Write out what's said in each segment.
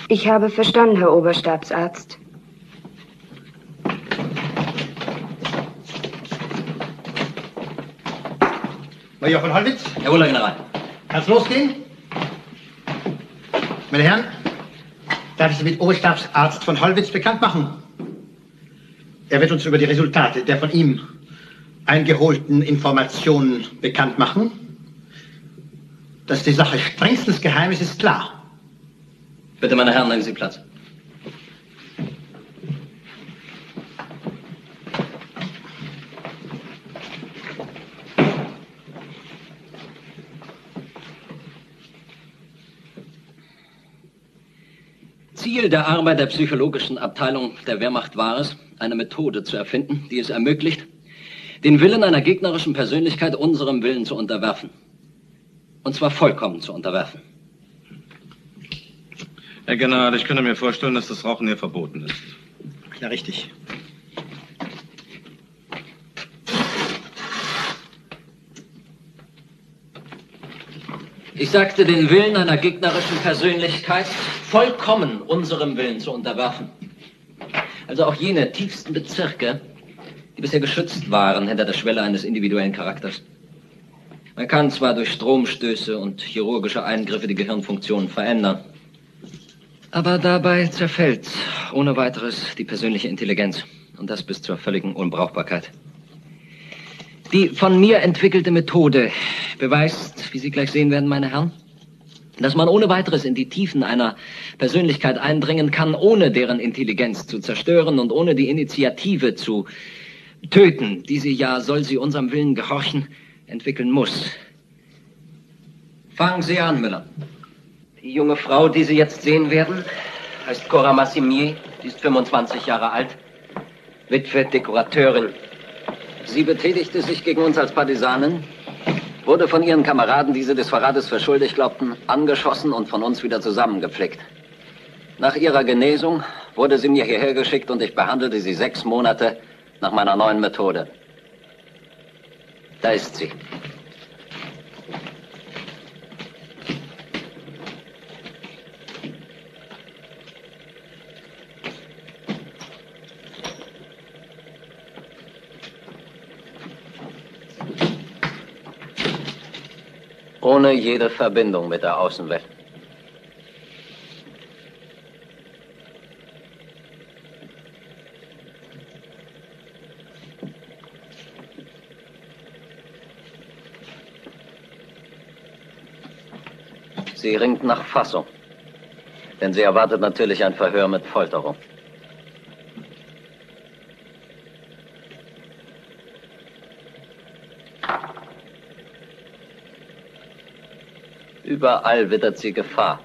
Ich habe verstanden, Herr Oberstabsarzt. Major von Hollwitz? Jawohl, Herr General. Kann's losgehen? Meine Herren, darf ich Sie mit Oberstabsarzt von Hollwitz bekannt machen? Er wird uns über die Resultate der von ihm eingeholten Informationen bekannt machen. Dass die Sache strengstens geheim ist klar. Bitte, meine Herren, nehmen Sie Platz. Ziel der Arbeit der psychologischen Abteilung der Wehrmacht war es, eine Methode zu erfinden, die es ermöglicht, den Willen einer gegnerischen Persönlichkeit unserem Willen zu unterwerfen. Und zwar vollkommen zu unterwerfen. Herr General, ich könnte mir vorstellen, dass das Rauchen hier verboten ist. Ja, richtig. Ich sagte, den Willen einer gegnerischen Persönlichkeit vollkommen unserem Willen zu unterwerfen. Also auch jene tiefsten Bezirke, die bisher geschützt waren hinter der Schwelle eines individuellen Charakters. Man kann zwar durch Stromstöße und chirurgische Eingriffe die Gehirnfunktionen verändern, aber dabei zerfällt ohne weiteres die persönliche Intelligenz und das bis zur völligen Unbrauchbarkeit. Die von mir entwickelte Methode beweist, wie Sie gleich sehen werden, meine Herren, dass man ohne weiteres in die Tiefen einer Persönlichkeit eindringen kann, ohne deren Intelligenz zu zerstören und ohne die Initiative zu töten, die sie ja, soll sie unserem Willen gehorchen, entwickeln muss. Fangen Sie an, Müller. Die junge Frau, die Sie jetzt sehen werden, heißt Cora Massimier. Sie ist 25 Jahre alt, Witwe, Dekorateurin. Sie betätigte sich gegen uns als Partisanin, wurde von ihren Kameraden, die sie des Verrates für schuldig glaubten, angeschossen und von uns wieder zusammengepflegt. Nach ihrer Genesung wurde sie mir hierher geschickt und ich behandelte sie 6 Monate nach meiner neuen Methode. Da ist sie. Ohne jede Verbindung mit der Außenwelt. Sie ringt nach Fassung, denn sie erwartet natürlich ein Verhör mit Folterung. Überall wittert sie Gefahr.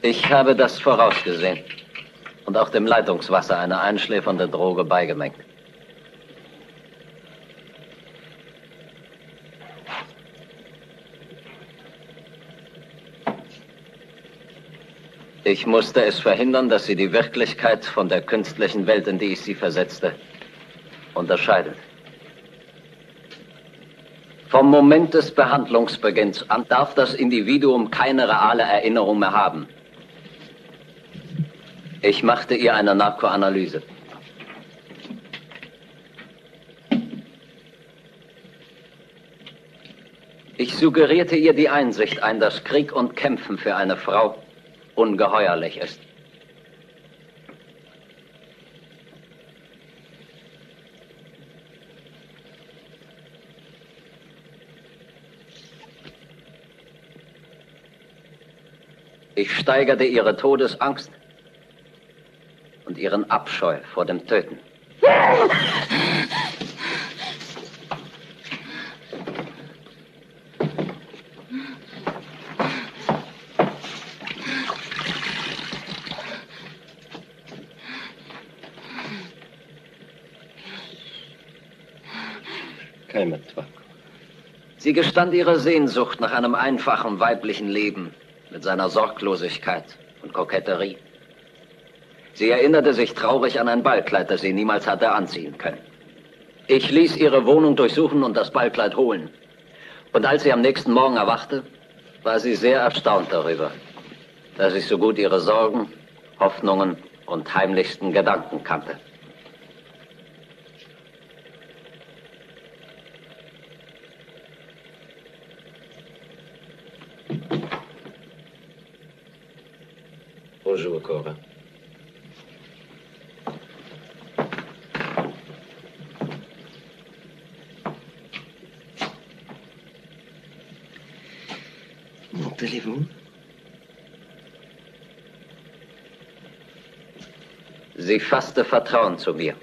Ich habe das vorausgesehen und auch dem Leitungswasser eine einschläfernde Droge beigemengt. Ich musste es verhindern, dass sie die Wirklichkeit von der künstlichen Welt, in die ich sie versetzte, unterscheidet. Vom Moment des Behandlungsbeginns an darf das Individuum keine reale Erinnerung mehr haben. Ich machte ihr eine Narkoanalyse. Ich suggerierte ihr die Einsicht ein, dass Krieg und Kämpfen für eine Frau ungeheuerlich ist. Ich steigerte ihre Todesangst und ihren Abscheu vor dem Töten. Sie gestand ihre Sehnsucht nach einem einfachen weiblichen Leben mit seiner Sorglosigkeit und Koketterie. Sie erinnerte sich traurig an ein Ballkleid, das sie niemals hatte anziehen können. Ich ließ ihre Wohnung durchsuchen und das Ballkleid holen. Und als sie am nächsten Morgen erwachte, war sie sehr erstaunt darüber, dass ich so gut ihre Sorgen, Hoffnungen und heimlichsten Gedanken kannte. Bonjour, Cora. Montez-vous? Sie fasste Vertrauen zu mir.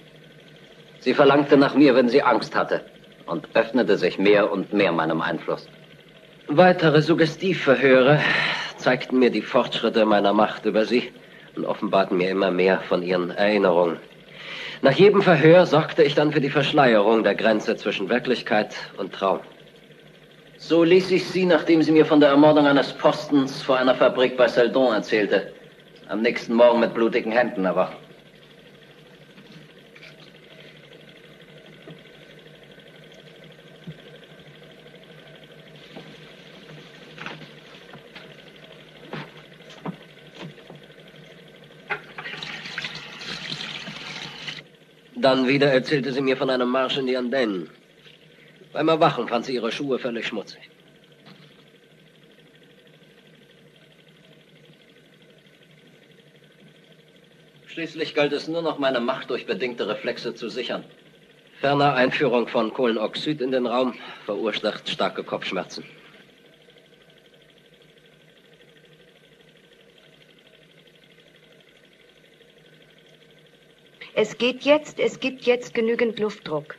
Sie verlangte nach mir, wenn sie Angst hatte, und öffnete sich mehr und mehr meinem Einfluss. Weitere Suggestivverhöre zeigten mir die Fortschritte meiner Macht über sie und offenbarten mir immer mehr von ihren Erinnerungen. Nach jedem Verhör sorgte ich dann für die Verschleierung der Grenze zwischen Wirklichkeit und Traum. So ließ ich sie, nachdem sie mir von der Ermordung eines Postens vor einer Fabrik bei Seldon erzählte, am nächsten Morgen mit blutigen Händen erwachen. Dann wieder erzählte sie mir von einem Marsch in die Andenne. Beim Erwachen fand sie ihre Schuhe völlig schmutzig. Schließlich galt es nur noch, meine Macht durch bedingte Reflexe zu sichern. Ferner Einführung von Kohlenoxid in den Raum verursacht starke Kopfschmerzen. Es gibt jetzt genügend Luftdruck.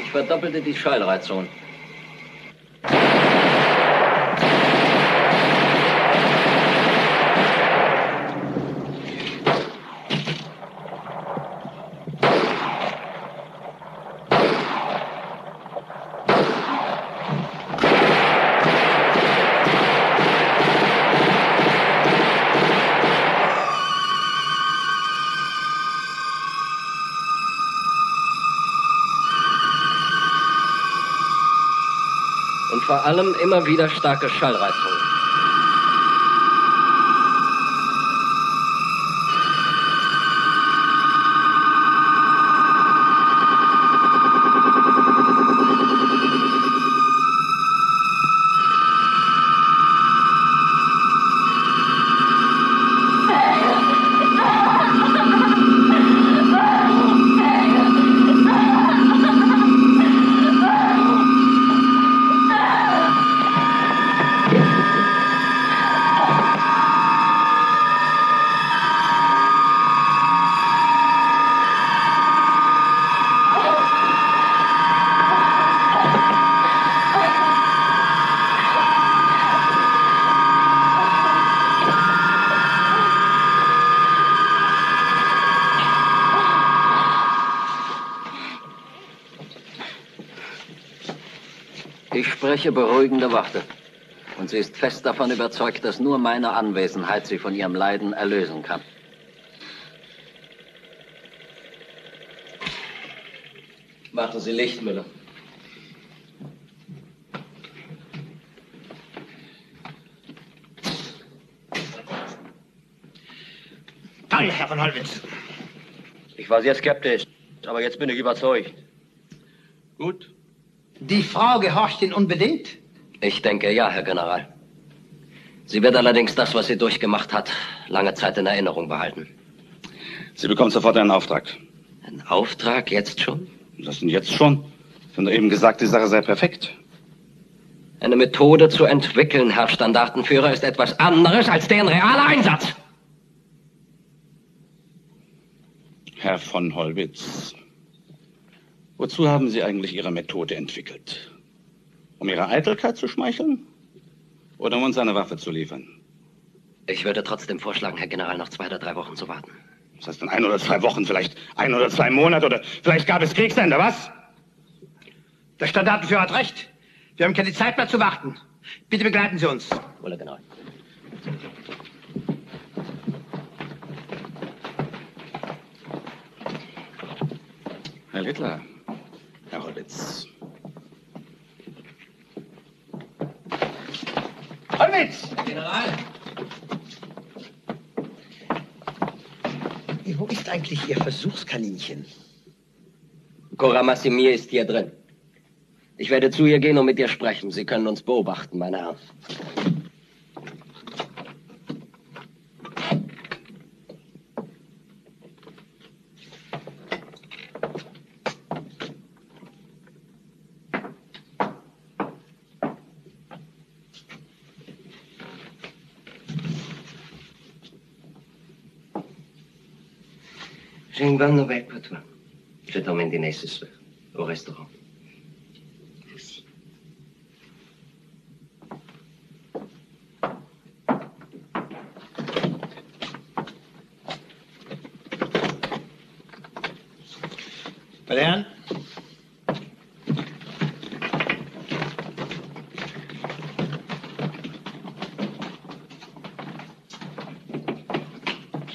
Ich verdoppelte die Schallreizung. Vor allem immer wieder starke Schallreizungen. Ich spreche beruhigende Worte. Und sie ist fest davon überzeugt, dass nur meine Anwesenheit sie von ihrem Leiden erlösen kann. Machen Sie Licht, Müller. Danke, Herr von Hollwitz. Ich war sehr skeptisch, aber jetzt bin ich überzeugt. Gut. Die Frau gehorcht Ihnen unbedingt? Ich denke, ja, Herr General. Sie wird allerdings das, was sie durchgemacht hat, lange Zeit in Erinnerung behalten. Sie bekommt sofort einen Auftrag. Ein Auftrag? Jetzt schon? Das denn jetzt schon? Ich habe eben gesagt, die Sache sei perfekt. Eine Methode zu entwickeln, Herr Standartenführer, ist etwas anderes als deren realer Einsatz. Herr von Hollwitz, wozu haben Sie eigentlich Ihre Methode entwickelt? Um Ihrer Eitelkeit zu schmeicheln? Oder um uns eine Waffe zu liefern? Ich würde trotzdem vorschlagen, Herr General, noch 2 oder 3 Wochen zu warten. Das heißt, in 1 oder 2 Wochen, vielleicht 1 oder 2 Monate oder vielleicht gab es Kriegsende, was? Der Standartenführer hat recht. Wir haben keine Zeit mehr zu warten. Bitte begleiten Sie uns. Wohl, genau. Herr Littler, Herr Holwitz. Holwitz! General! Wo ist eigentlich Ihr Versuchskaninchen? Cora Massimir ist hier drin. Ich werde zu ihr gehen und mit ihr sprechen. Sie können uns beobachten, meine Herren. J'ai une bonne nouvelle pour toi. Je t'emmène dîner ce soir, au restaurant. Merci. Herren?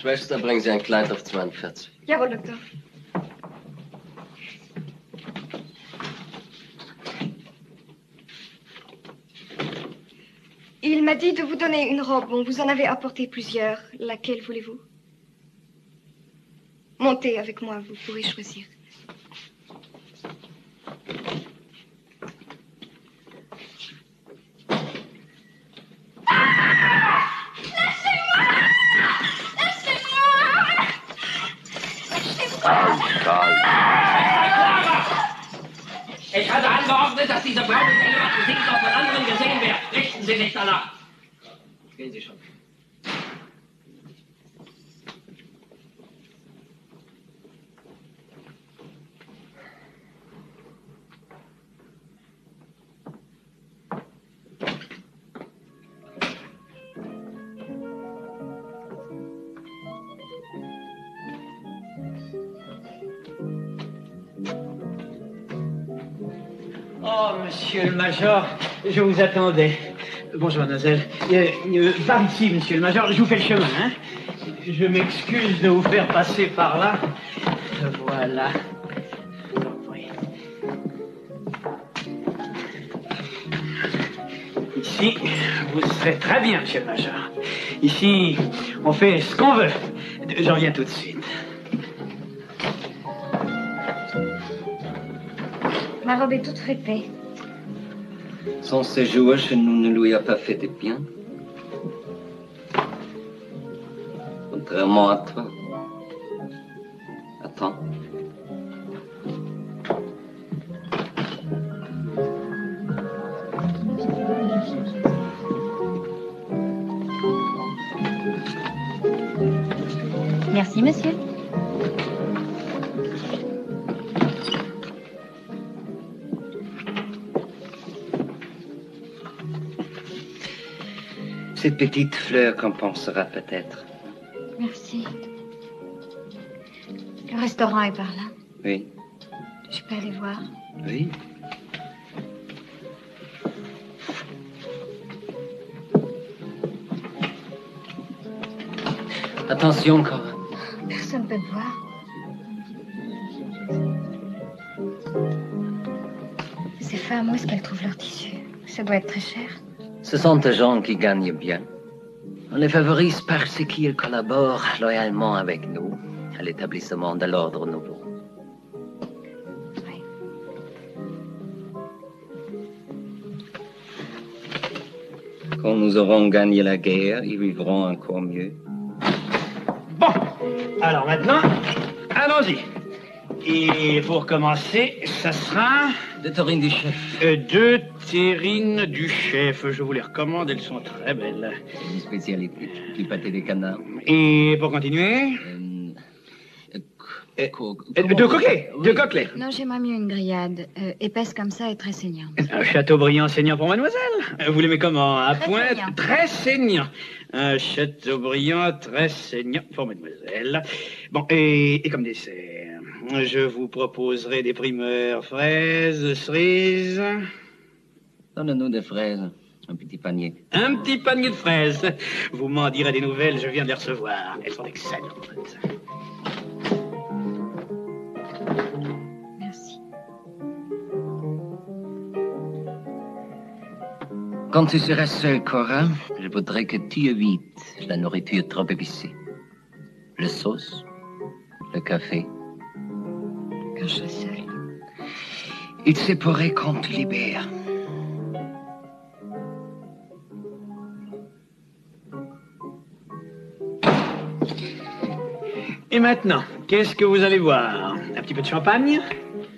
Schwester, bringen Sie ein Kleid auf 42. Jawohl, Doktor. Il m'a dit de vous donner une robe. Bon, vous en avez apporté plusieurs. Laquelle voulez-vous? Montez avec moi, vous pourrez choisir. Ich hatte angeordnet, dass diese Frau mit ihrem Gesicht auch von anderen gesehen wird. Richten Sie sich danach. Gehen Sie schon. Oh, monsieur le major, je vous attendais. Bonjour, mademoiselle. Par ici, monsieur le major, je vous fais le chemin, hein. Je m'excuse de vous faire passer par là. Voilà. Oui. Ici, vous serez très bien, monsieur le major. Ici, on fait ce qu'on veut. J'en viens tout de suite. Ma robe est toute fripée. Son séjour chez nous ne lui a pas fait de bien. Contrairement à toi. Attends. Merci, monsieur. Cette petite fleur compensera peut-être. Merci. Le restaurant est par là. Oui. Je peux aller voir. Oui. Attention, Cora. Personne ne peut me voir. Ces femmes, où est-ce qu'elles trouvent leur tissu? Ça doit être très cher. Ce sont des gens qui gagnent bien. On les favorise parce qu'ils collaborent loyalement avec nous à l'établissement de l'ordre nouveau. Oui. Quand nous aurons gagné la guerre, ils vivront encore mieux. Bon, alors maintenant, allons-y. Et pour commencer, ça sera... De terrines du chef. Deux terrines du chef. Je vous les recommande, elles sont très belles. Une spécialité, du pâté de canard. Et pour continuer... Deux coquets, Oui. deux coquelets. Non, j'aimerais mieux une grillade. Épaisse comme ça et très saignante. Un Châteaubriand saignant pour mademoiselle. Vous l'aimez comment? À Très pointe, saignant. très saignant. Un Châteaubriand très saignant pour mademoiselle. Bon, et comme dessert, je vous proposerai des primeurs fraises, cerises. Donne-nous des fraises, un petit panier. Un petit panier de fraises. Vous m'en direz des nouvelles, je viens de les recevoir. Elles sont excellentes. Merci. Quand tu seras seule, Cora, je voudrais que tu évites la nourriture trop épicée. Le sauce, le café. Quand je serai seule. Il se pourrait qu'on te libère. Et maintenant, qu'est-ce que vous allez boire? Un petit peu de champagne?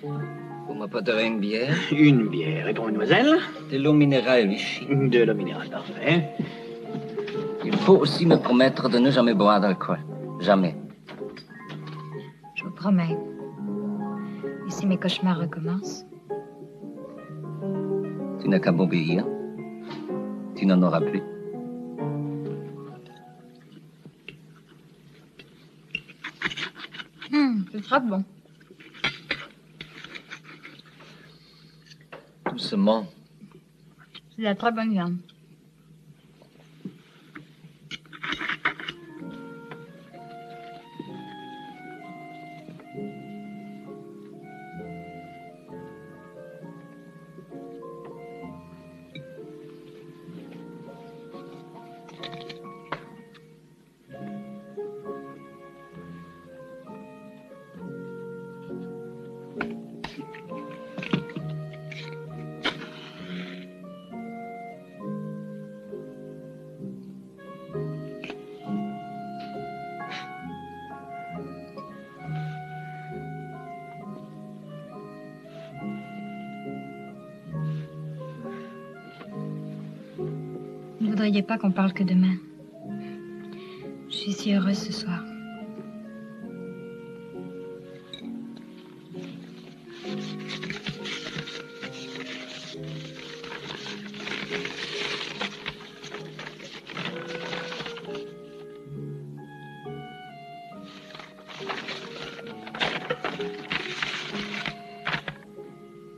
Vous m'apporterez une bière? Une bière. Et pour mademoiselle? De l'eau minérale, Vichy. De l'eau minérale, parfait. Il faut aussi me promettre de ne jamais boire d'alcool. Jamais. Je vous promets. Et si mes cauchemars recommencent? Tu n'as qu'à m'obéir. Tu n'en auras plus. C'est très bon. Doucement. C'est de la très bonne viande. Ne voudriez pas qu'on parle que demain. Je suis si heureuse ce soir.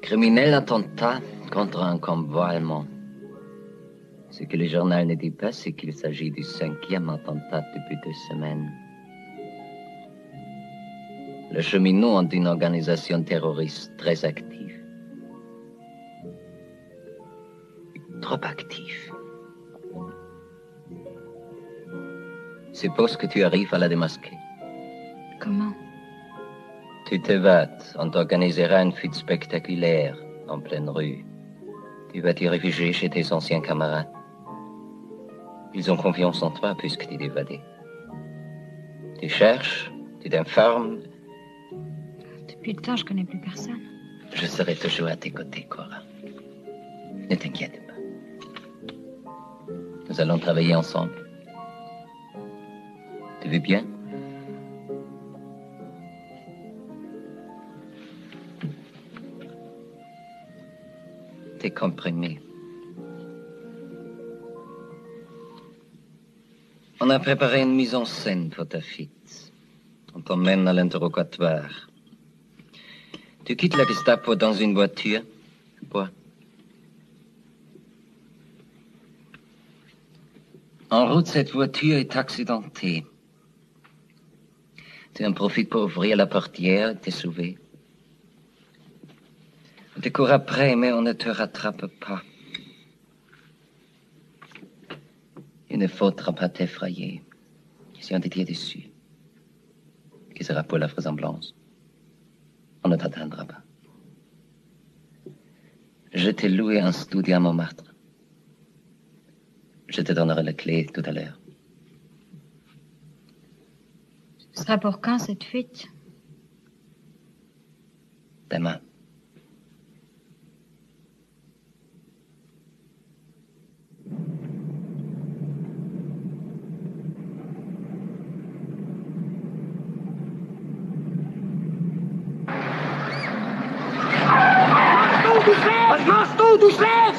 Criminel attentat contre un convoi allemand. Ce que le journal ne dit pas, c'est qu'il s'agit du 5e attentat depuis 2 semaines. Les cheminots ont une organisation terroriste très active. Trop active. Suppose que tu arrives à la démasquer. Comment? Tu t'évades, on t'organisera une fuite spectaculaire en pleine rue. Tu vas t'y réfugier chez tes anciens camarades. Ils ont confiance en toi puisque tu es évadé. Tu cherches, tu t'informes. Depuis le temps, je connais plus personne. Je serai toujours à tes côtés, Cora. Ne t'inquiète pas. Nous allons travailler ensemble. Tu veux bien? T'es comprimé. On a préparé une mise en scène pour ta fuite. On t'emmène à l'interrogatoire. Tu quittes la Gestapo dans une voiture. Bois. En route, cette voiture est accidentée. Tu en profites pour ouvrir la portière et te sauver. On te court après, mais on ne te rattrape pas. Il ne faudra pas t'effrayer. Si on te tire dessus, qui sera pour la vraisemblance, on ne t'atteindra pas. Je t'ai loué un studio à Montmartre. Je te donnerai la clé tout à l'heure. Ce sera pour quand, cette fuite? Demain.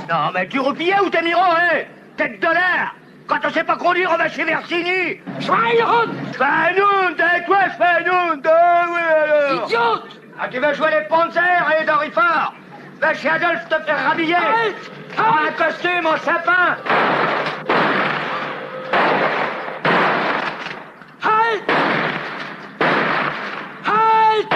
Non, mais tu repiais ou t'es miro, hein? Tête de l'air! Quand on sait pas conduire, on va chez Versini! Schweinhund! Schweinhund, et toi, Schweinhund! Ah oui, alors! Idiote! Ah, tu veux jouer les Panzers et les Dorifort? Va chez Adolphe te faire rhabiller. Prends un costume au sapin. Halt! Halt!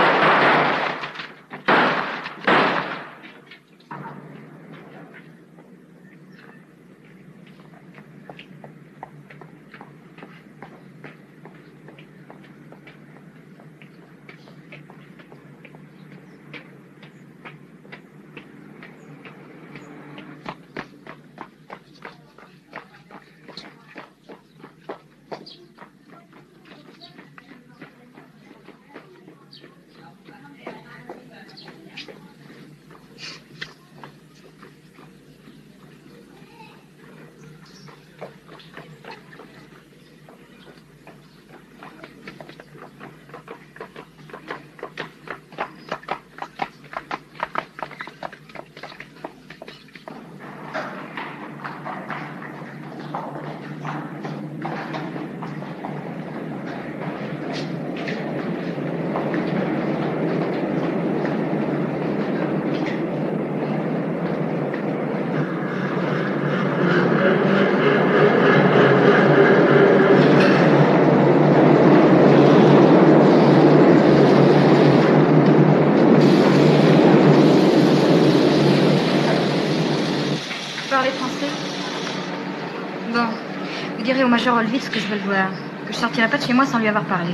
Vous direz au major Holwitz que je veux le voir, que je sortirai pas de chez moi sans lui avoir parlé.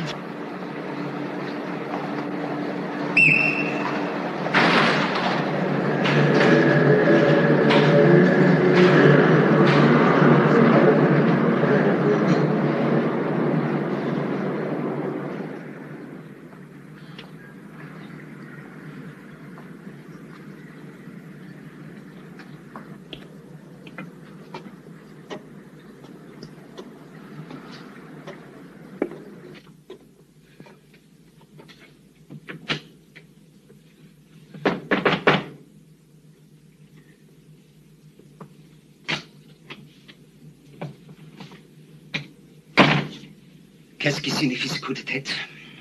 Qu'est-ce qui signifie ce coup de tête?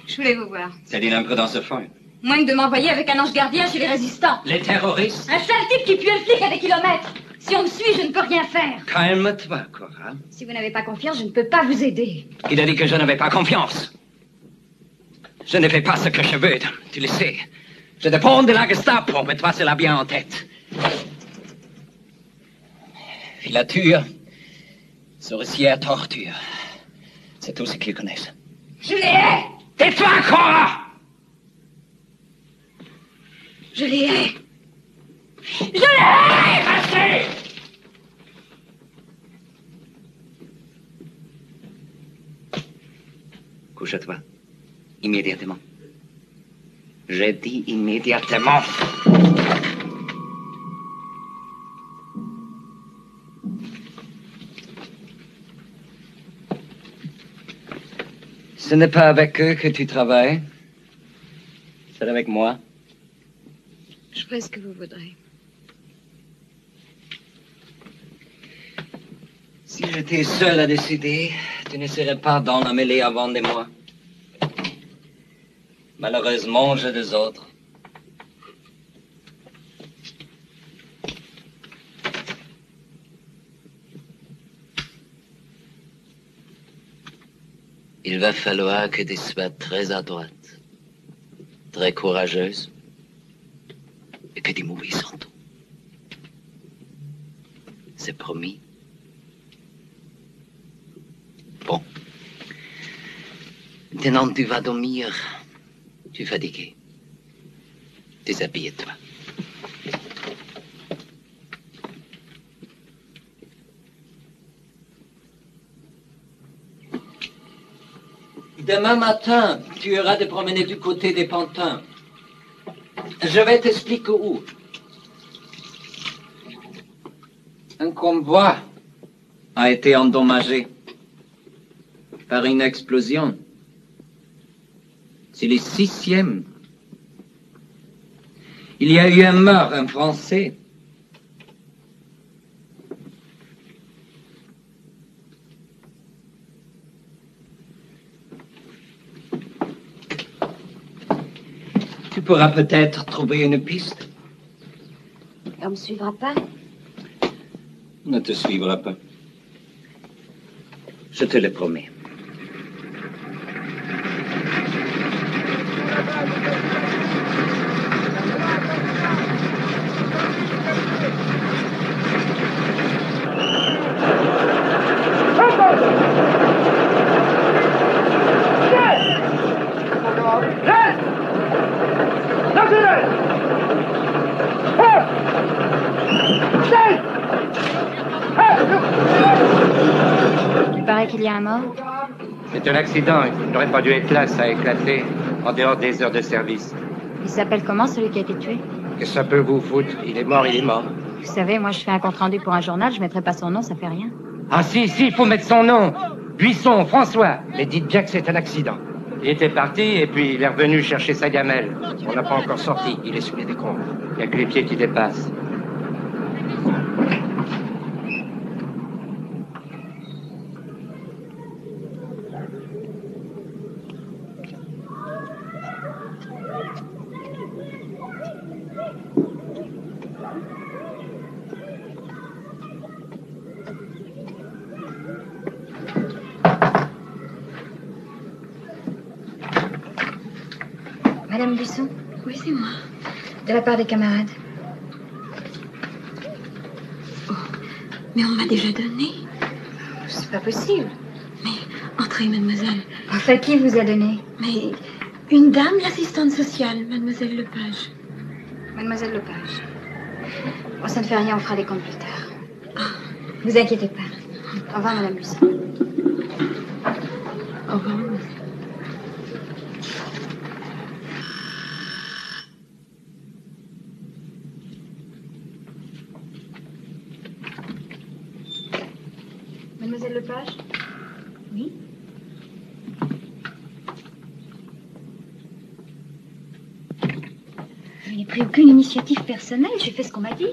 Je voulais vous voir. C'est d'une imprudence folle. Moins que de m'envoyer avec un ange gardien chez les résistants. Les terroristes? Un sale type qui pue le flic à des kilomètres. Si on me suit, je ne peux rien faire. Calme-toi, Cora. Si vous n'avez pas confiance, je ne peux pas vous aider. Il a dit que je n'avais pas confiance. Je ne fais pas ce que je veux, tu le sais. Je dépends de la Gestapo, mais toi, cela bien en tête. Filature, sorcière, torture. C'est tout ce qu'ils connaissent. Je les hais! Tais-toi, Cora! Je les hais! Je les hais! Restez! Couche-toi. Immédiatement. J'ai dit immédiatement. Ce n'est pas avec eux que tu travailles. C'est avec moi. Je ferai ce que vous voudrez. Si j'étais seul à décider, tu ne serais pas dans la mêlée avant de moi. Malheureusement, j'ai deux autres. Il va falloir que tu sois très adroite, très courageuse, et que tu m'oublies surtout. C'est promis. Bon. Maintenant, tu vas dormir. Tu es fatigué. Déshabille-toi. Demain matin, tu iras te promener du côté des pantins. Je vais t'expliquer où. Un convoi a été endommagé par une explosion. C'est le 6e. Il y a eu un mort, un Français. Tu pourras peut-être trouver une piste. Et on me suivra pas? On ne te suivra pas. Je te le promets. Il paraît qu'il y a un mort. C'est un accident. Il n'aurait pas dû être là. Ça a éclaté en dehors des heures de service. Il s'appelle comment, celui qui a été tué? Qu'est-ce que ça peut vous foutre? Il est mort, il est mort. Vous savez, moi, je fais un compte-rendu pour un journal, je mettrai pas son nom, ça fait rien. Ah si, il faut mettre son nom. Buisson, François. Mais dites bien que c'est un accident. Il était parti et puis il est revenu chercher sa gamelle. On n'a pas encore sorti. Il est sous les décombres. Il n'y a que les pieds qui dépassent. Madame Buisson? Oui, c'est moi. De la part des camarades. Oh, mais on m'a déjà donné. C'est pas possible. Mais entrez, mademoiselle. Enfin, qui vous a donné? Mais une dame, l'assistante sociale, mademoiselle Lepage. Mademoiselle Lepage. Bon, ça ne fait rien, on fera des comptes plus tard. Vous inquiétez pas. Au revoir, Madame Buisson. Au revoir, mademoiselle. Mademoiselle Lepage? Oui? Je n'ai pris aucune initiative personnelle, j'ai fait ce qu'on m'a dit.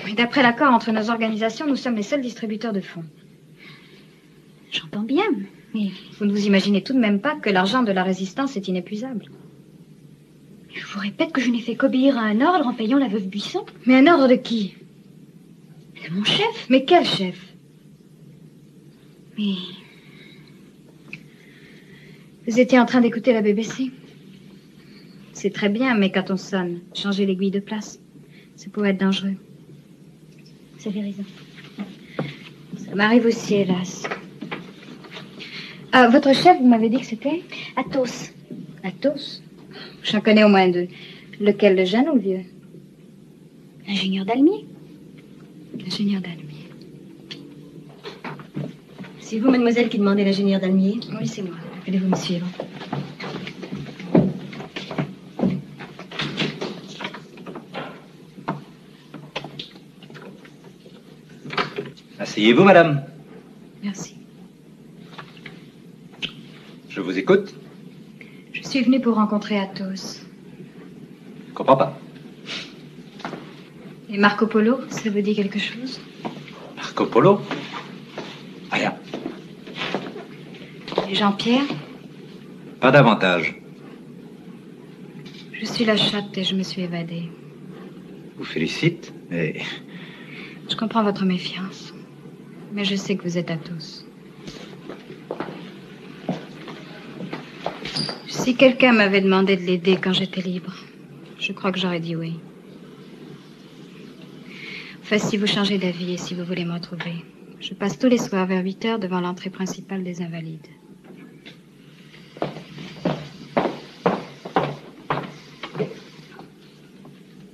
Mais d'après l'accord entre nos organisations, nous sommes les seuls distributeurs de fonds. J'entends bien, mais vous ne vous imaginez tout de même pas que l'argent de la résistance est inépuisable. Je vous répète que je n'ai fait qu'obéir à un ordre en payant la veuve Buisson. Mais un ordre de qui? De mon chef. Mais quel chef? Mais... Vous étiez en train d'écouter la BBC. C'est très bien, mais quand on sonne, changer l'aiguille de place, ça peut être dangereux. Vous avez raison. Ça m'arrive aussi, hélas. Ah, votre chef, vous m'avez dit que c'était Athos. Athos? J'en connais au moins deux. Lequel, le jeune ou le vieux? L'ingénieur d'Almier. L'ingénieur d'Almier. C'est vous, mademoiselle, qui demandez l'ingénieur d'Almier? Oui, c'est moi. Allez-vous me suivre? Asseyez-vous, madame. Merci. Je vous écoute. Je suis venue pour rencontrer Athos. Je comprends pas. Et Marco Polo, ça vous dit quelque chose? Marco Polo? Rien. Et Jean-Pierre? Pas davantage. Je suis la chatte et je me suis évadée. Je vous félicite, mais... Je comprends votre méfiance. Mais je sais que vous êtes Athos. Si quelqu'un m'avait demandé de l'aider quand j'étais libre, je crois que j'aurais dit oui. Enfin, si vous changez d'avis et si vous voulez me retrouver, je passe tous les soirs vers 8 heures devant l'entrée principale des Invalides.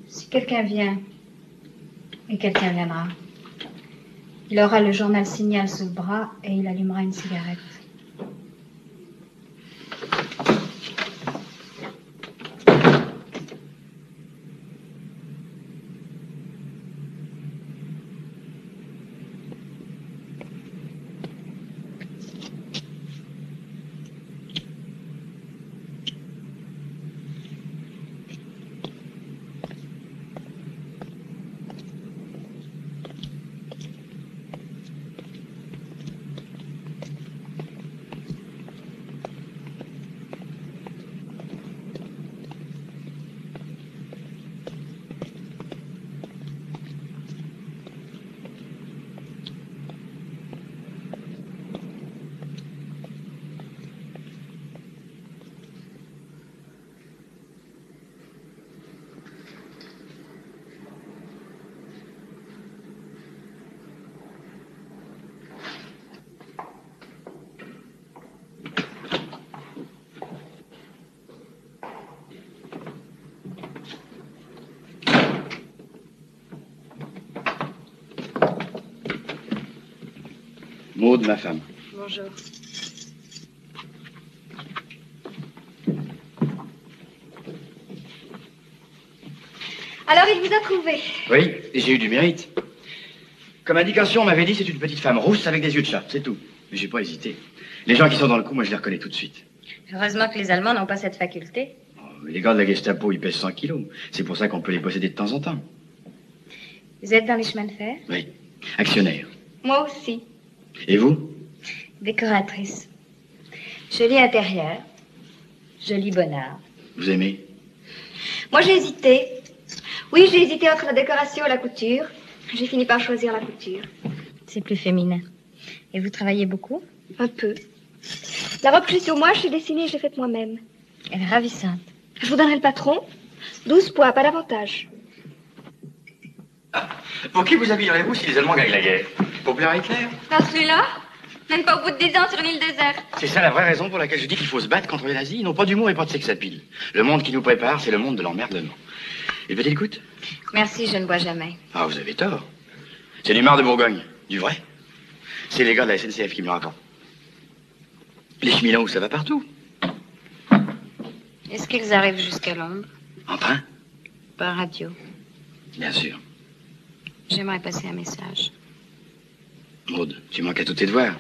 Si quelqu'un vient, et quelqu'un viendra, il aura le journal Signal sous le bras et il allumera une cigarette. Maude, ma femme. Bonjour. Alors, il vous a trouvé. Oui, et j'ai eu du mérite. Comme indication, on m'avait dit c'est une petite femme rousse avec des yeux de chat, c'est tout. Mais j'ai pas hésité. Les gens qui sont dans le coup, moi je les reconnais tout de suite. Heureusement que les Allemands n'ont pas cette faculté. Mais les gars de la Gestapo, ils pèsent 100 kilos. C'est pour ça qu'on peut les posséder de temps en temps. Vous êtes dans les chemins de fer? Oui. Actionnaire. Moi aussi. Et vous? Décoratrice. Joli intérieur. Joli bonnard. Vous aimez? Moi, j'ai hésité. Oui, j'ai hésité entre la décoration et la couture. J'ai fini par choisir la couture. C'est plus féminin. Et vous travaillez beaucoup? Un peu. La robe que j'ai sur moi, je l'ai dessinée et je l'ai faite moi-même. Elle est ravissante. Je vous donnerai le patron. 12 poids, pas davantage. Pour qui vous habillerez-vous si les Allemands gagnent la guerre? Pour plaire à Hitler? Dans celui-là? Même pas au bout de 10 ans sur une île déserte. C'est ça la vraie raison pour laquelle je dis qu'il faut se battre contre les nazis. Ils n'ont pas d'humour et pas de sex appeal. Le monde qui nous prépare, c'est le monde de l'emmerdement. Et petite goutte? Merci, je ne bois jamais. Ah, vous avez tort. C'est du mar de Bourgogne. Du vrai. C'est les gars de la SNCF qui me le racontent. Les cheminots, ça va partout. Est-ce qu'ils arrivent jusqu'à Londres? En train? Par radio. Bien sûr. J'aimerais passer un message. Maude, tu manques à tous tes devoirs.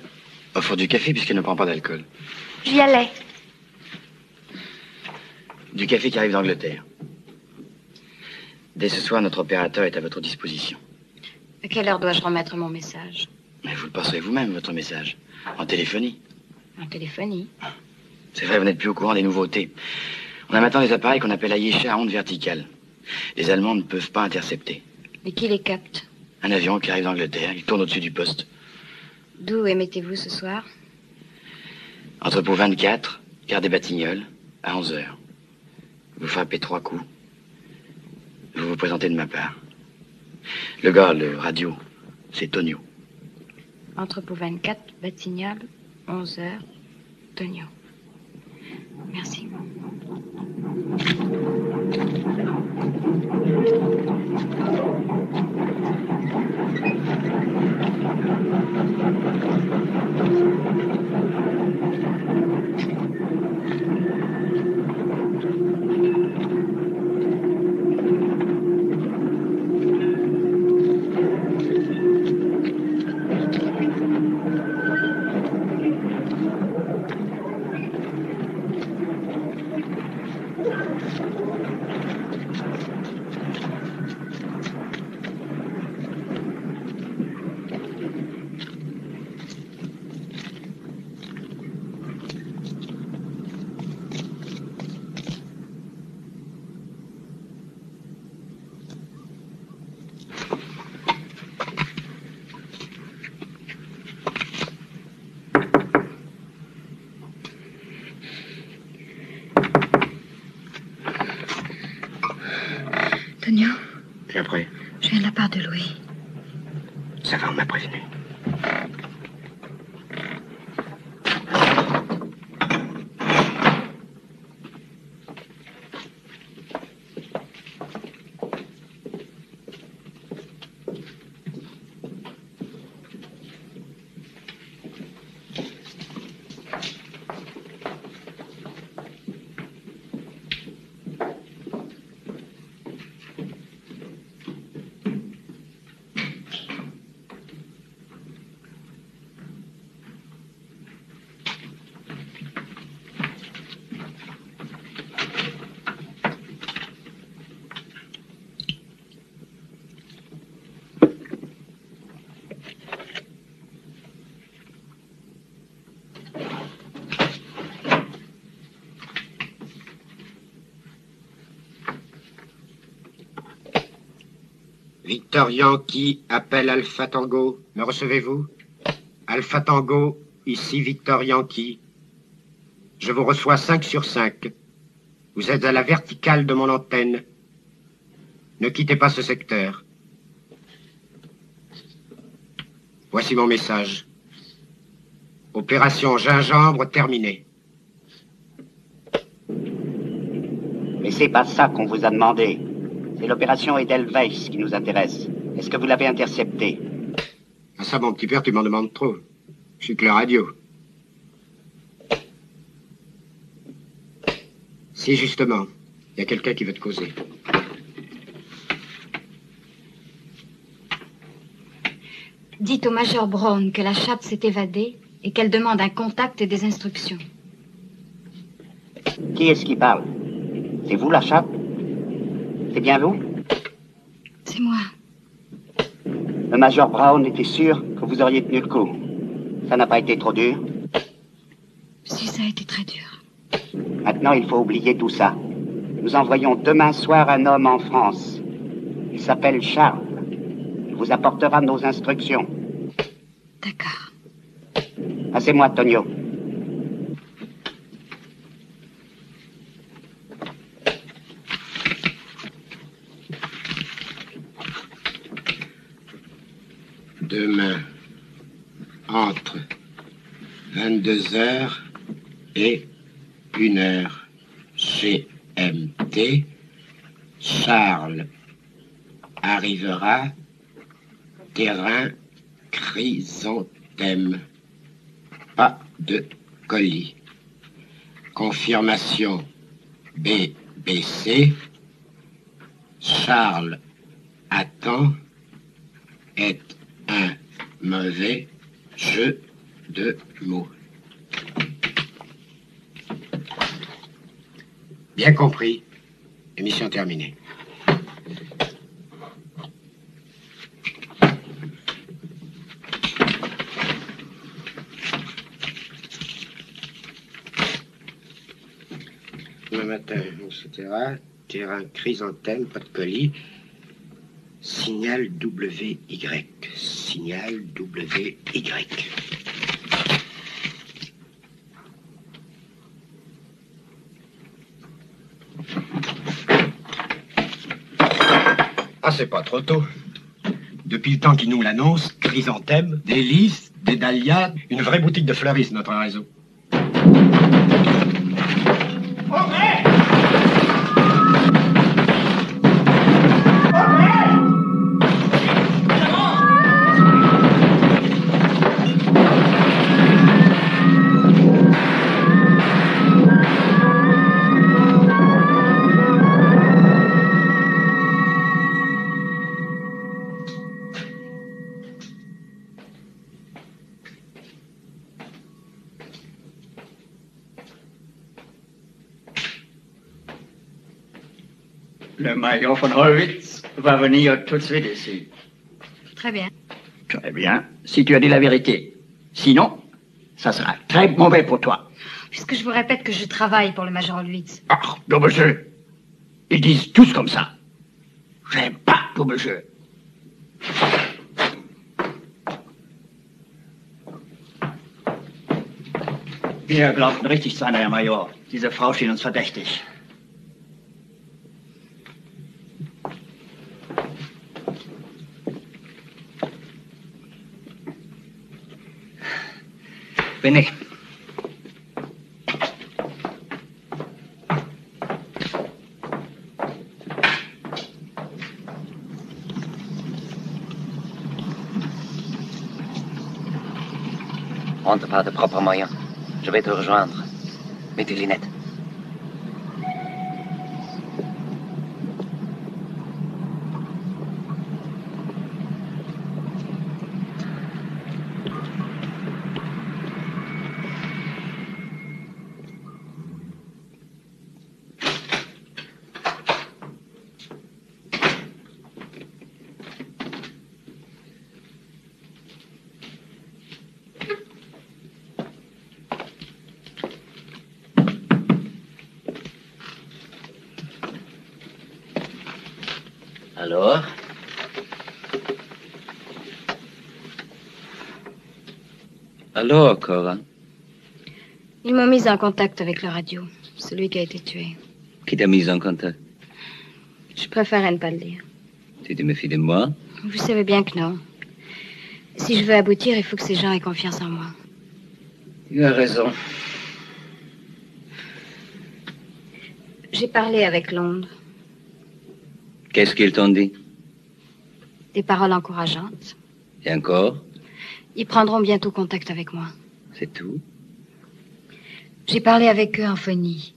Offre du café puisqu'elle ne prend pas d'alcool. J'y allais. Du café qui arrive d'Angleterre. Dès ce soir, notre opérateur est à votre disposition. À quelle heure dois-je remettre mon message? Mais vous le passerez vous-même, votre message. En téléphonie. En téléphonie? C'est vrai, vous n'êtes plus au courant des nouveautés. On a maintenant des appareils qu'on appelle Ayesha à onde verticale. Les Allemands ne peuvent pas intercepter. Et qui les capte? Un avion qui arrive d'Angleterre, il tourne au-dessus du poste. D'où émettez-vous ce soir? Entrepôt 24, gare des Batignolles, à 11h. Vous frappez 3 coups. Vous vous présentez de ma part. Le gars, le radio, c'est Tonio. Entrepôt 24, Batignolles, 11h, Tonio. Merci. Tonio, Et après? je viens de la part de Louis. Ça va, on m'a prévenu. Victor Yankee, appelle Alpha Tango. Me recevez-vous? Alpha Tango, ici Victor Yankee. Je vous reçois 5 sur 5. Vous êtes à la verticale de mon antenne. Ne quittez pas ce secteur. Voici mon message. Opération Gingembre terminée. Mais c'est pas ça qu'on vous a demandé. C'est l'opération Edelweiss qui nous intéresse. Est-ce que vous l'avez interceptée? Ah ça, mon petit père, tu m'en demandes trop. Je suis que la radio. Si, justement, il y a quelqu'un qui veut te causer. Dites au major Brown que la chatte s'est évadée et qu'elle demande un contact et des instructions. Qui est-ce qui parle? C'est vous, la chatte? C'est bien vous? C'est moi. Le major Brown était sûr que vous auriez tenu le coup. Ça n'a pas été trop dur? Si, ça a été très dur. Maintenant, il faut oublier tout ça. Nous envoyons demain soir un homme en France. Il s'appelle Charles. Il vous apportera nos instructions. D'accord. Passez-moi, Tonio. Demain, entre 22h et 1h GMT, Charles arrivera terrain Chrysanthème. Pas de colis. Confirmation BBC. Charles attend est un mauvais jeu de mots. Bien compris. Émission terminée. Demain matin, etc. Terrain Chrysanthème, pas de colis. Signal WY. Signal WY. Ah, c'est pas trop tôt. Depuis le temps qu'ils nous l'annoncent, chrysanthème, des lys, des dahlias, une vraie boutique de fleuristes, notre réseau. Le major von Holwitz va venir tout de suite ici. Très bien. Très bien, si tu as dit la vérité. Sinon, ça sera très mauvais pour toi. Puisque je vous répète que je travaille pour le major Holwitz. Ah, double jeu. Ils disent tous comme ça. J'aime pas double jeu. Wir glaubten richtig zu sein, Herr Major. Diese Frau schien uns verdächtig. Venez. Rentre par de propres moyens. Je vais te rejoindre. Mets tes lunettes. Alors? Alors, Cora? Ils m'ont mise en contact avec la radio. Celui qui a été tué. Qui t'a mise en contact? Je préférais ne pas le dire. Tu te méfies de moi? Vous savez bien que non. Si je veux aboutir, il faut que ces gens aient confiance en moi. Tu as raison. J'ai parlé avec Londres. Qu'est-ce qu'ils t'ont dit? Des paroles encourageantes. Et encore? Ils prendront bientôt contact avec moi. C'est tout? J'ai parlé avec eux en phonie.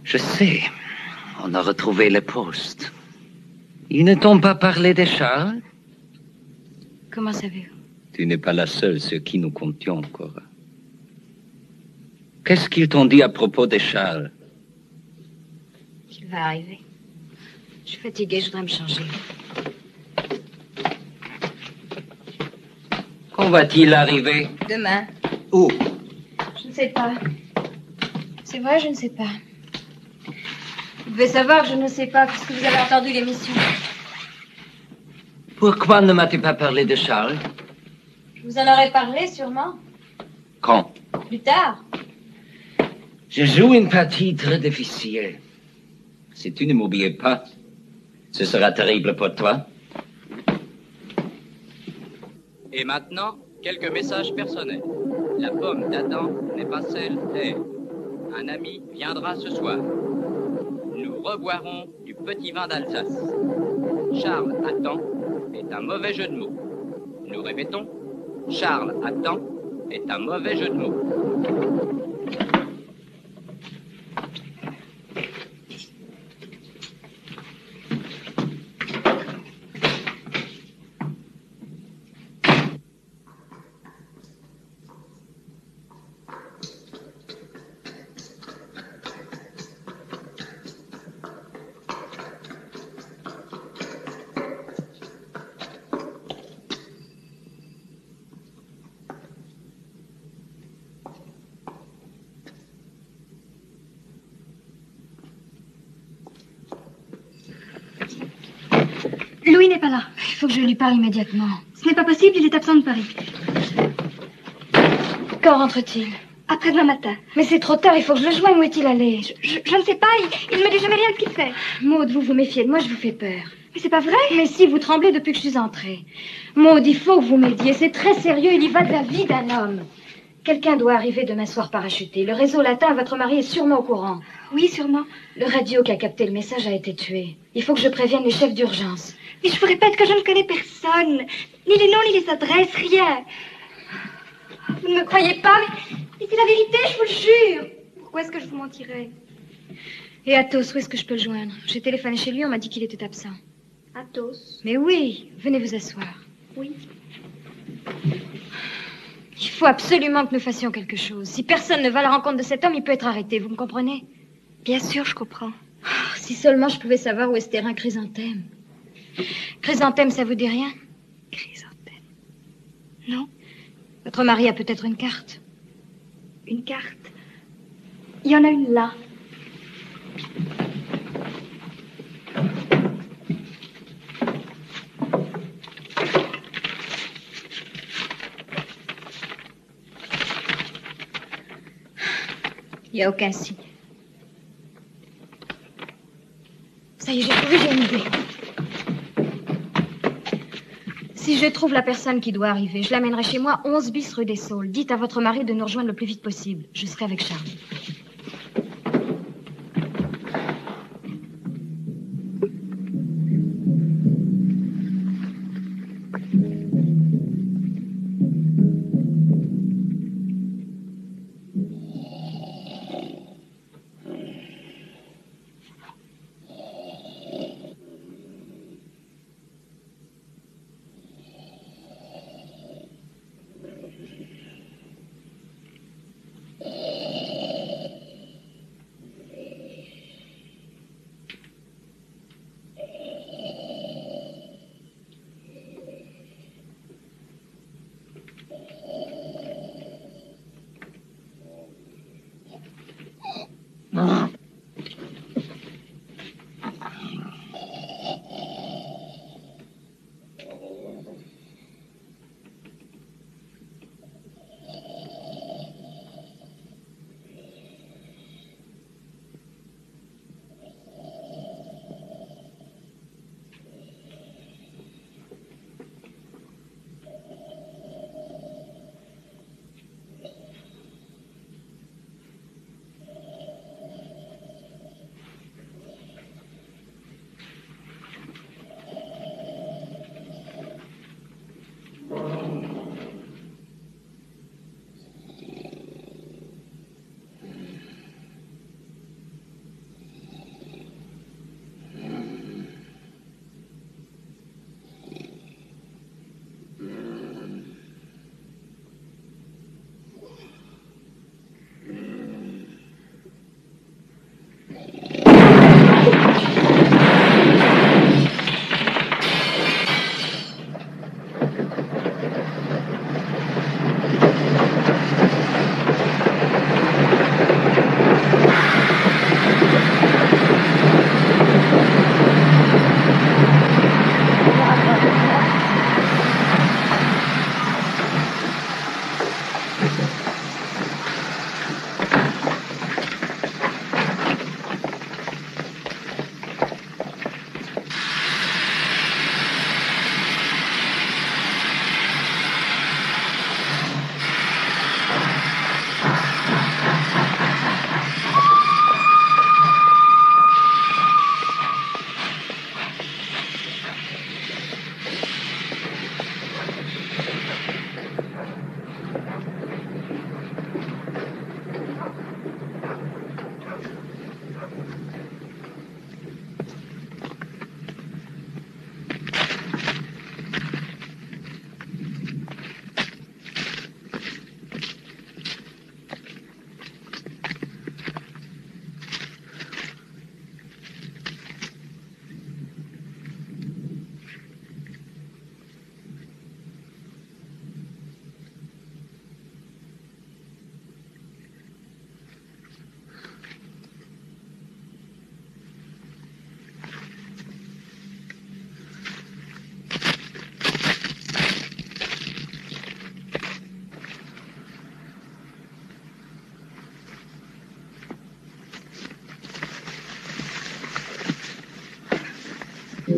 Je sais. On a retrouvé le poste. Ils ne t'ont pas parlé de Charles? Comment savez-vous? Tu n'es pas la seule sur qui nous comptions, Cora. Qu'est-ce qu'ils t'ont dit à propos de Charles? Il va arriver. Je suis fatiguée, je voudrais me changer. Quand va-t-il arriver? Demain. Où? Je ne sais pas. C'est vrai, je ne sais pas. Vous devez savoir que je ne sais pas, puisque vous avez entendu l'émission. Pourquoi ne m'as-tu pas parlé de Charles? Je vous en aurais parlé, sûrement. Quand? Plus tard. Je joue une partie très difficile. Si tu ne m'oublies pas, ce sera terrible pour toi. Et maintenant, quelques messages personnels. La pomme d'Adam n'est pas celle d'Ève. Un ami viendra ce soir. Nous reboirons du petit vin d'Alsace. Charles attend est un mauvais jeu de mots. Nous répétons, Charles attend est un mauvais jeu de mots. Louis n'est pas là. Il faut que je lui parle immédiatement. Ce n'est pas possible, il est absent de Paris. Quand rentre-t-il? Après-demain matin. Mais c'est trop tard, il faut que je le joigne. Où est-il allé? Je ne sais pas, il ne me dit jamais rien de ce qu'il fait. Maud, vous vous méfiez de moi, je vous fais peur. Mais c'est pas vrai. Mais si, vous tremblez depuis que je suis entrée. Maud, il faut que vous m'aidiez. C'est très sérieux, il y va de la vie d'un homme. Quelqu'un doit arriver demain soir parachuté. Le réseau latin, votre mari est sûrement au courant. Oui, sûrement. Le radio qui a capté le message a été tué. Il faut que je prévienne les chefs d'urgence. Mais je vous répète que je ne connais personne. Ni les noms, ni les adresses, rien. Vous ne me croyez pas, mais c'est la vérité, je vous le jure. Pourquoi est-ce que je vous mentirais? Et Athos, où est-ce que je peux le joindre? J'ai téléphoné chez lui, on m'a dit qu'il était absent. Athos? Mais oui, venez vous asseoir. Oui. Il faut absolument que nous fassions quelque chose. Si personne ne va à la rencontre de cet homme, il peut être arrêté, vous me comprenez? Bien sûr, je comprends. Oh, si seulement je pouvais savoir où est ce terrain Chrysanthème. Chrysanthème, ça vous dit rien? Chrysanthème. Non. Votre mari a peut-être une carte. Une carte? Il y en a une là. Il n'y a aucun signe. Ça y est, j'ai trouvé, j'ai une idée. Si je trouve la personne qui doit arriver, je l'amènerai chez moi, 11 bis rue des Saules. Dites à votre mari de nous rejoindre le plus vite possible. Je serai avec Charles. Tu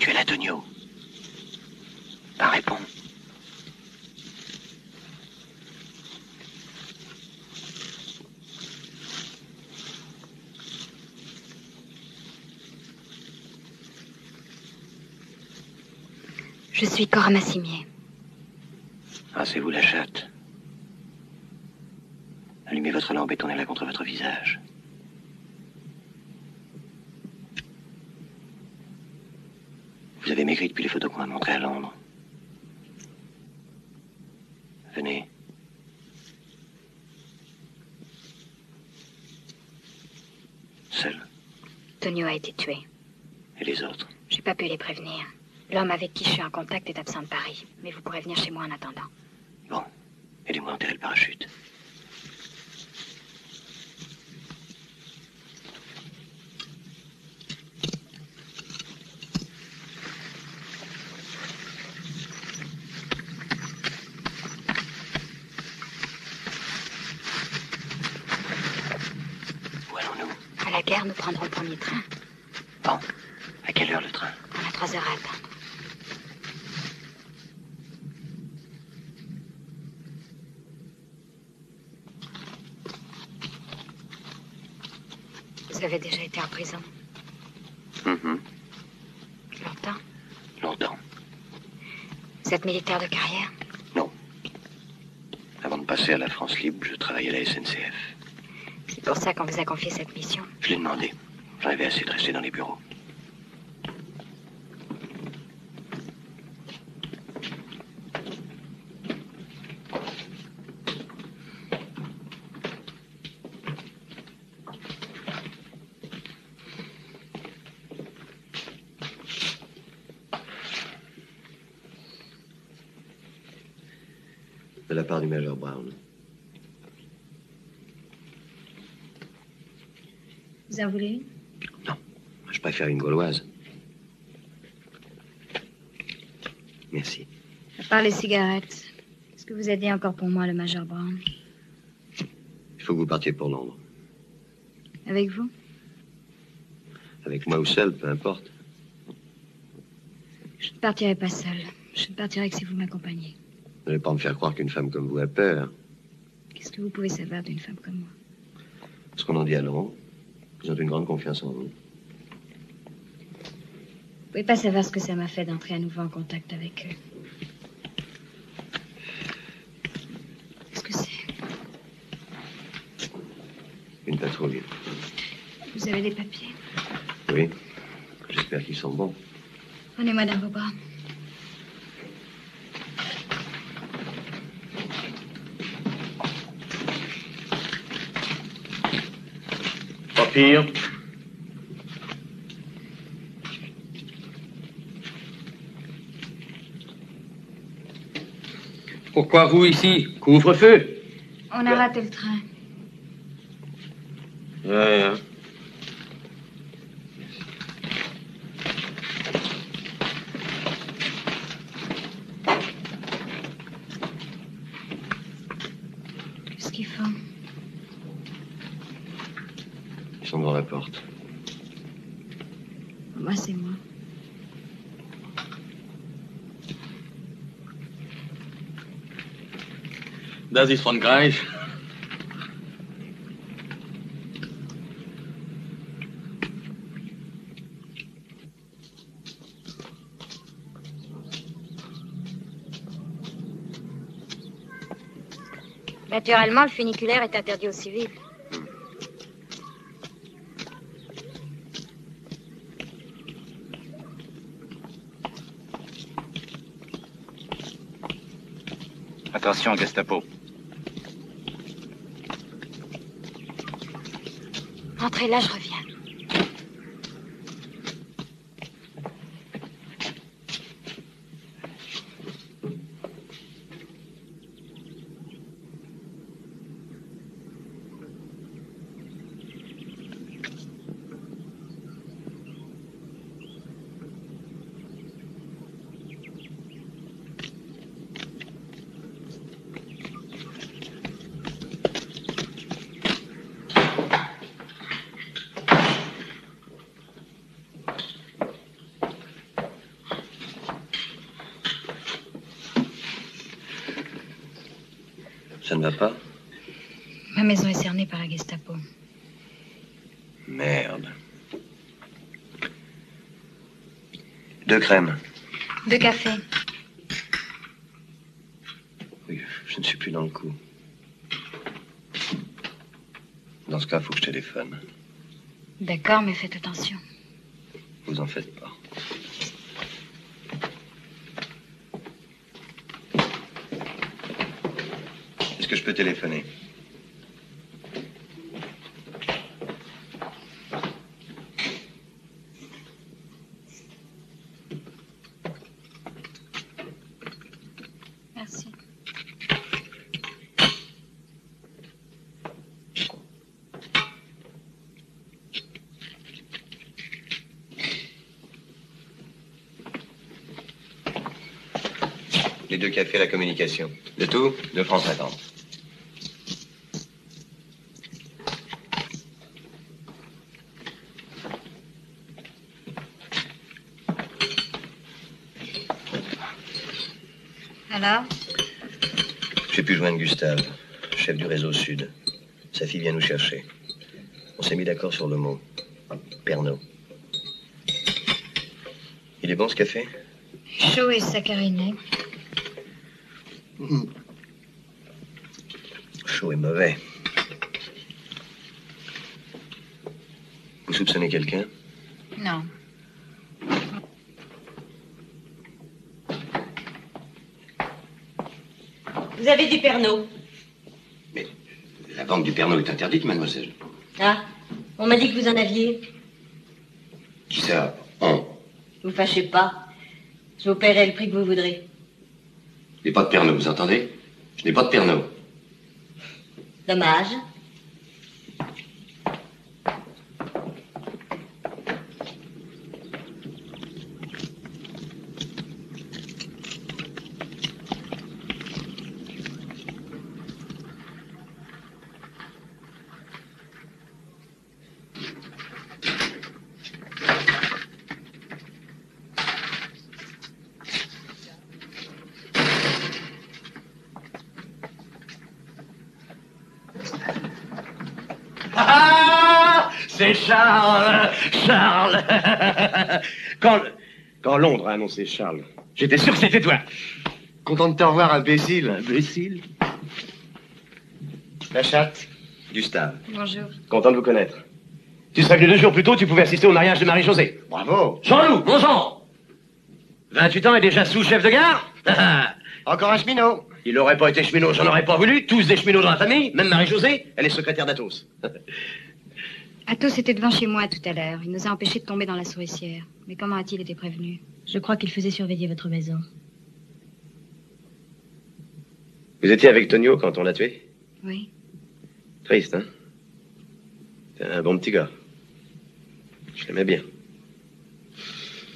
es là, Tonio. Ben, réponds. Je suis Cora Massimier. Ah, c'est vous la chatte. Allumez votre lampe et tournez-la contre votre visage. Vous avez maigri depuis les photos qu'on m'a montrées à Londres. Venez. Seul. Tonio a été tué. Et les autres? J'ai pas pu les prévenir. L'homme avec qui je suis en contact est absent de Paris. Mais vous pourrez venir chez moi en attendant. Bon. Aidez-moi à enterrer le parachute. À la gare, nous prendrons le premier train. Bon. À quelle heure le train? On a 3 heures à attendre. Vous avez déjà été en prison? Longtemps? Longtemps. Vous êtes militaire de carrière? Non. Avant de passer à la France libre, je travaillais à la SNCF. C'est pour ça qu'on vous a confié cette mission. Je l'ai demandé. J'en avais assez de rester dans les bureaux. De la part du Major Brown. Vous en voulez une? Je préfère une gauloise. Merci. À part les cigarettes, est-ce que vous aidez encore pour moi le Major Brown? Il faut que vous partiez pour Londres. Avec vous? Avec moi ou seul, peu importe. Je ne partirai pas seule. Je ne partirai que si vous m'accompagnez. Vous n'allez pas me faire croire qu'une femme comme vous a peur. Qu'est-ce que vous pouvez savoir d'une femme comme moi? Ce qu'on en dit à Londres. Ils ont une grande confiance en vous. Vous pouvez pas savoir ce que ça m'a fait d'entrer à nouveau en contact avec eux. Qu'est-ce que c'est? Une patrouille. Vous avez des papiers? Oui. J'espère qu'ils sont bons. Prenez-moi dans vos bras. Respire. Pourquoi vous ici? Couvre-feu. On a raté le train. Ouais. Qu'est-ce qu'il faut? Ils sont devant la porte. Moi, c'est moi. Das ist von Greich. Naturellement, le funiculaire est interdit aux civils. Attention, Gestapo. Entrez là, je reviens. Ça ne va pas? Ma maison est cernée par la Gestapo. Merde. 2 crèmes. 2 cafés. Oui, je ne suis plus dans le coup. Dans ce cas, il faut que je téléphone. D'accord, mais faites attention. Vous en faites pas. Est-ce que je peux téléphoner? Merci. Les 2 cafés à la communication. Le tout, 2 francs 50. Alors? J'ai pu joindre Gustave, chef du réseau Sud. Sa fille vient nous chercher. On s'est mis d'accord sur le mot. Pernod. Il est bon ce café? Chaud et sacchariné. Chaud et mauvais. Vous soupçonnez quelqu'un? Non. Vous avez du Pernod. La banque du Pernod est interdite, mademoiselle. Ah, on m'a dit que vous en aviez. Qui ça? On. Vous fâchez pas. Je vous paierai le prix que vous voudrez. Je n'ai pas de Pernod, vous entendez? Je n'ai pas de Pernod. Dommage. C'est Charles. Charles. Quand Londres a annoncé Charles, j'étais sûr que c'était toi. Content de te revoir, imbécile. Imbécile. La chatte. Gustave. Bonjour. Content de vous connaître. Tu serais venu 2 jours plus tôt, tu pouvais assister au mariage de Marie-Josée. Bravo. Jean-Loup, mon Jean. 28 ans et déjà sous-chef de gare. Encore un cheminot. Il aurait pas été cheminot, j'en aurais pas voulu. Tous des cheminots dans la famille, même Marie-Josée, elle est secrétaire d'Athos. Athos était devant chez moi tout à l'heure. Il nous a empêchés de tomber dans la souricière. Mais comment a-t-il été prévenu? Je crois qu'il faisait surveiller votre maison. Vous étiez avec Tonio quand on l'a tué? Oui. Triste, hein? C'est un bon petit gars. Je l'aimais bien.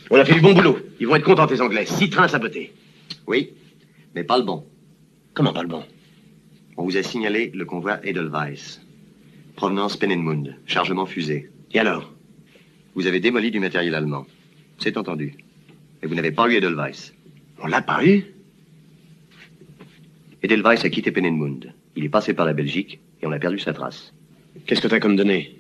On a fait du bon boulot. Ils vont être contents, tes Anglais. 6 trains sabotés. Oui, mais pas le bon. Comment pas le bon? On vous a signalé le convoi Edelweiss. Provenance Peenemünde. Chargement fusée. Et alors? Vous avez démoli du matériel allemand. C'est entendu. Et vous n'avez pas eu Edelweiss. On l'a pas eu? Edelweiss a quitté Peenemünde. Il est passé par la Belgique et on a perdu sa trace. Qu'est-ce que t'as comme données?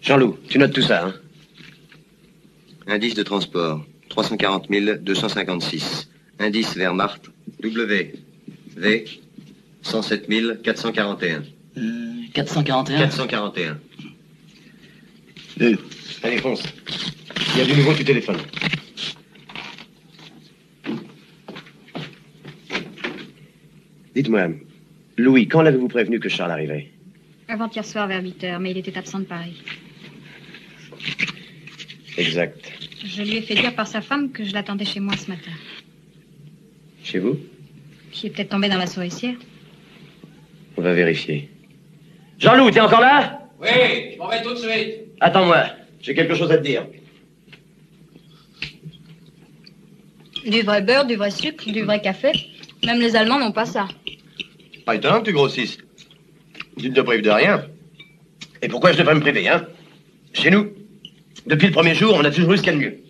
Jean-Loup, tu notes tout ça, hein? Indice de transport, 340 256. Indice Wehrmacht, W. V. 107 441. 441 441. Allez, fonce. Il y a du nouveau, tu téléphones. Dites-moi, Louis, quand l'avez-vous prévenu que Charles arrivait? Avant-hier soir vers 8h, mais il était absent de Paris. Exact. Je lui ai fait dire par sa femme que je l'attendais chez moi ce matin. Chez vous? Qui est peut-être tombé dans la souricière. On va vérifier. Jean-Loup, t'es encore là? Oui, je m'en vais tout de suite. Attends-moi, j'ai quelque chose à te dire. Du vrai beurre, du vrai sucre, du vrai café. Même les Allemands n'ont pas ça. Pas étonnant que tu grossisses. Tu ne te prives de rien. Et pourquoi je devrais me priver, hein? Chez nous, depuis le premier jour, on a toujours eu ce qu'il y a de mieux.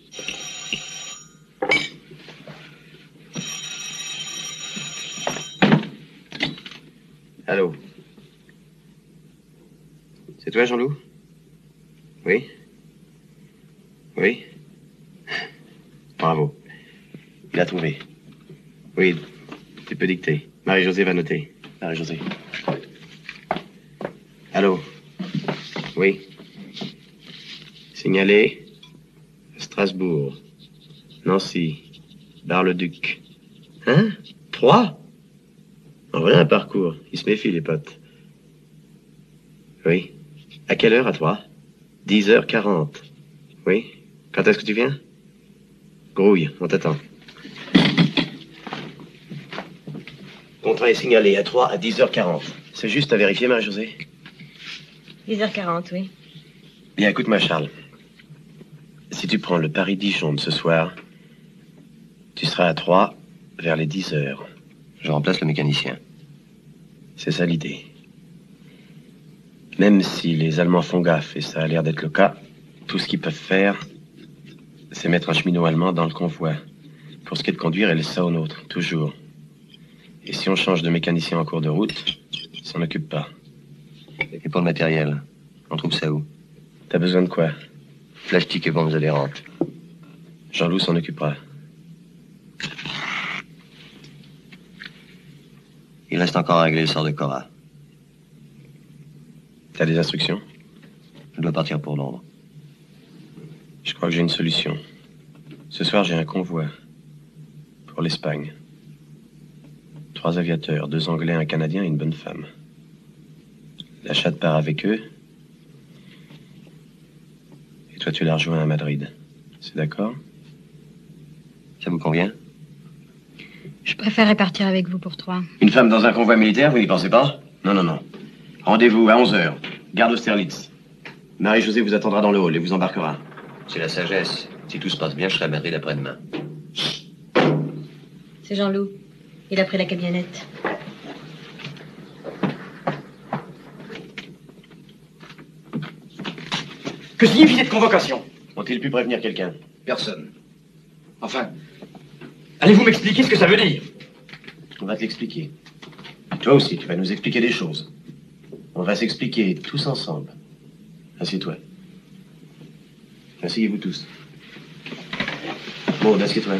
Allô? C'est toi, Jean-Loup? Oui? Oui? Bravo. Il a trouvé. Oui, tu peux dicter. Marie-Josée va noter. Marie-Josée. Allô? Oui? Signalé. Strasbourg. Nancy. Bar-le-Duc. Hein? 3? En vrai, un parcours. Il se méfie, les potes. Oui? À quelle heure, à 3? 10h40. Oui? Quand est-ce que tu viens? Grouille, on t'attend. Contrat est signalé à 3 à 10h40. C'est juste à vérifier, Marie-Josée? 10h40, oui. Bien, écoute-moi, Charles. Si tu prends le Paris-Dijon de ce soir, tu seras à 3 vers les 10h. Je remplace le mécanicien. C'est ça l'idée. Même si les Allemands font gaffe, et ça a l'air d'être le cas, tout ce qu'ils peuvent faire, c'est mettre un cheminot allemand dans le convoi. Pour ce qui est de conduire, elle laisse ça au nôtre, toujours. Et si on change de mécanicien en cours de route, il s'en occupe pas. Et pour le matériel, on trouve ça où? T'as besoin de quoi? Plastique et bombes adhérentes. Jean-Loup s'en occupera. Il reste encore à régler le sort de Cora. T'as des instructions? Je dois partir pour Londres. Je crois que j'ai une solution. Ce soir, j'ai un convoi pour l'Espagne. 3 aviateurs, 2 Anglais, un Canadien et une bonne femme. La chatte part avec eux. Et toi, tu la rejoins à Madrid. C'est d'accord? Ça vous convient? Je préférerais partir avec vous pour 3. Une femme dans un convoi militaire, vous n'y pensez pas? Non, non, non. Rendez-vous à 11h. Gare d'Austerlitz. Marie-Josée vous attendra dans le hall et vous embarquera. C'est la sagesse. Si tout se passe bien, je serai à Madrid après-demain. C'est Jean-Loup. Il a pris la camionnette. Que signifie cette convocation? Ont-ils pu prévenir quelqu'un? Personne. Enfin, allez-vous m'expliquer ce que ça veut dire? On va te l'expliquer. Toi aussi, tu vas nous expliquer des choses. On va s'expliquer tous ensemble. Assieds-toi. Asseyez-vous tous. Bon, assieds-toi.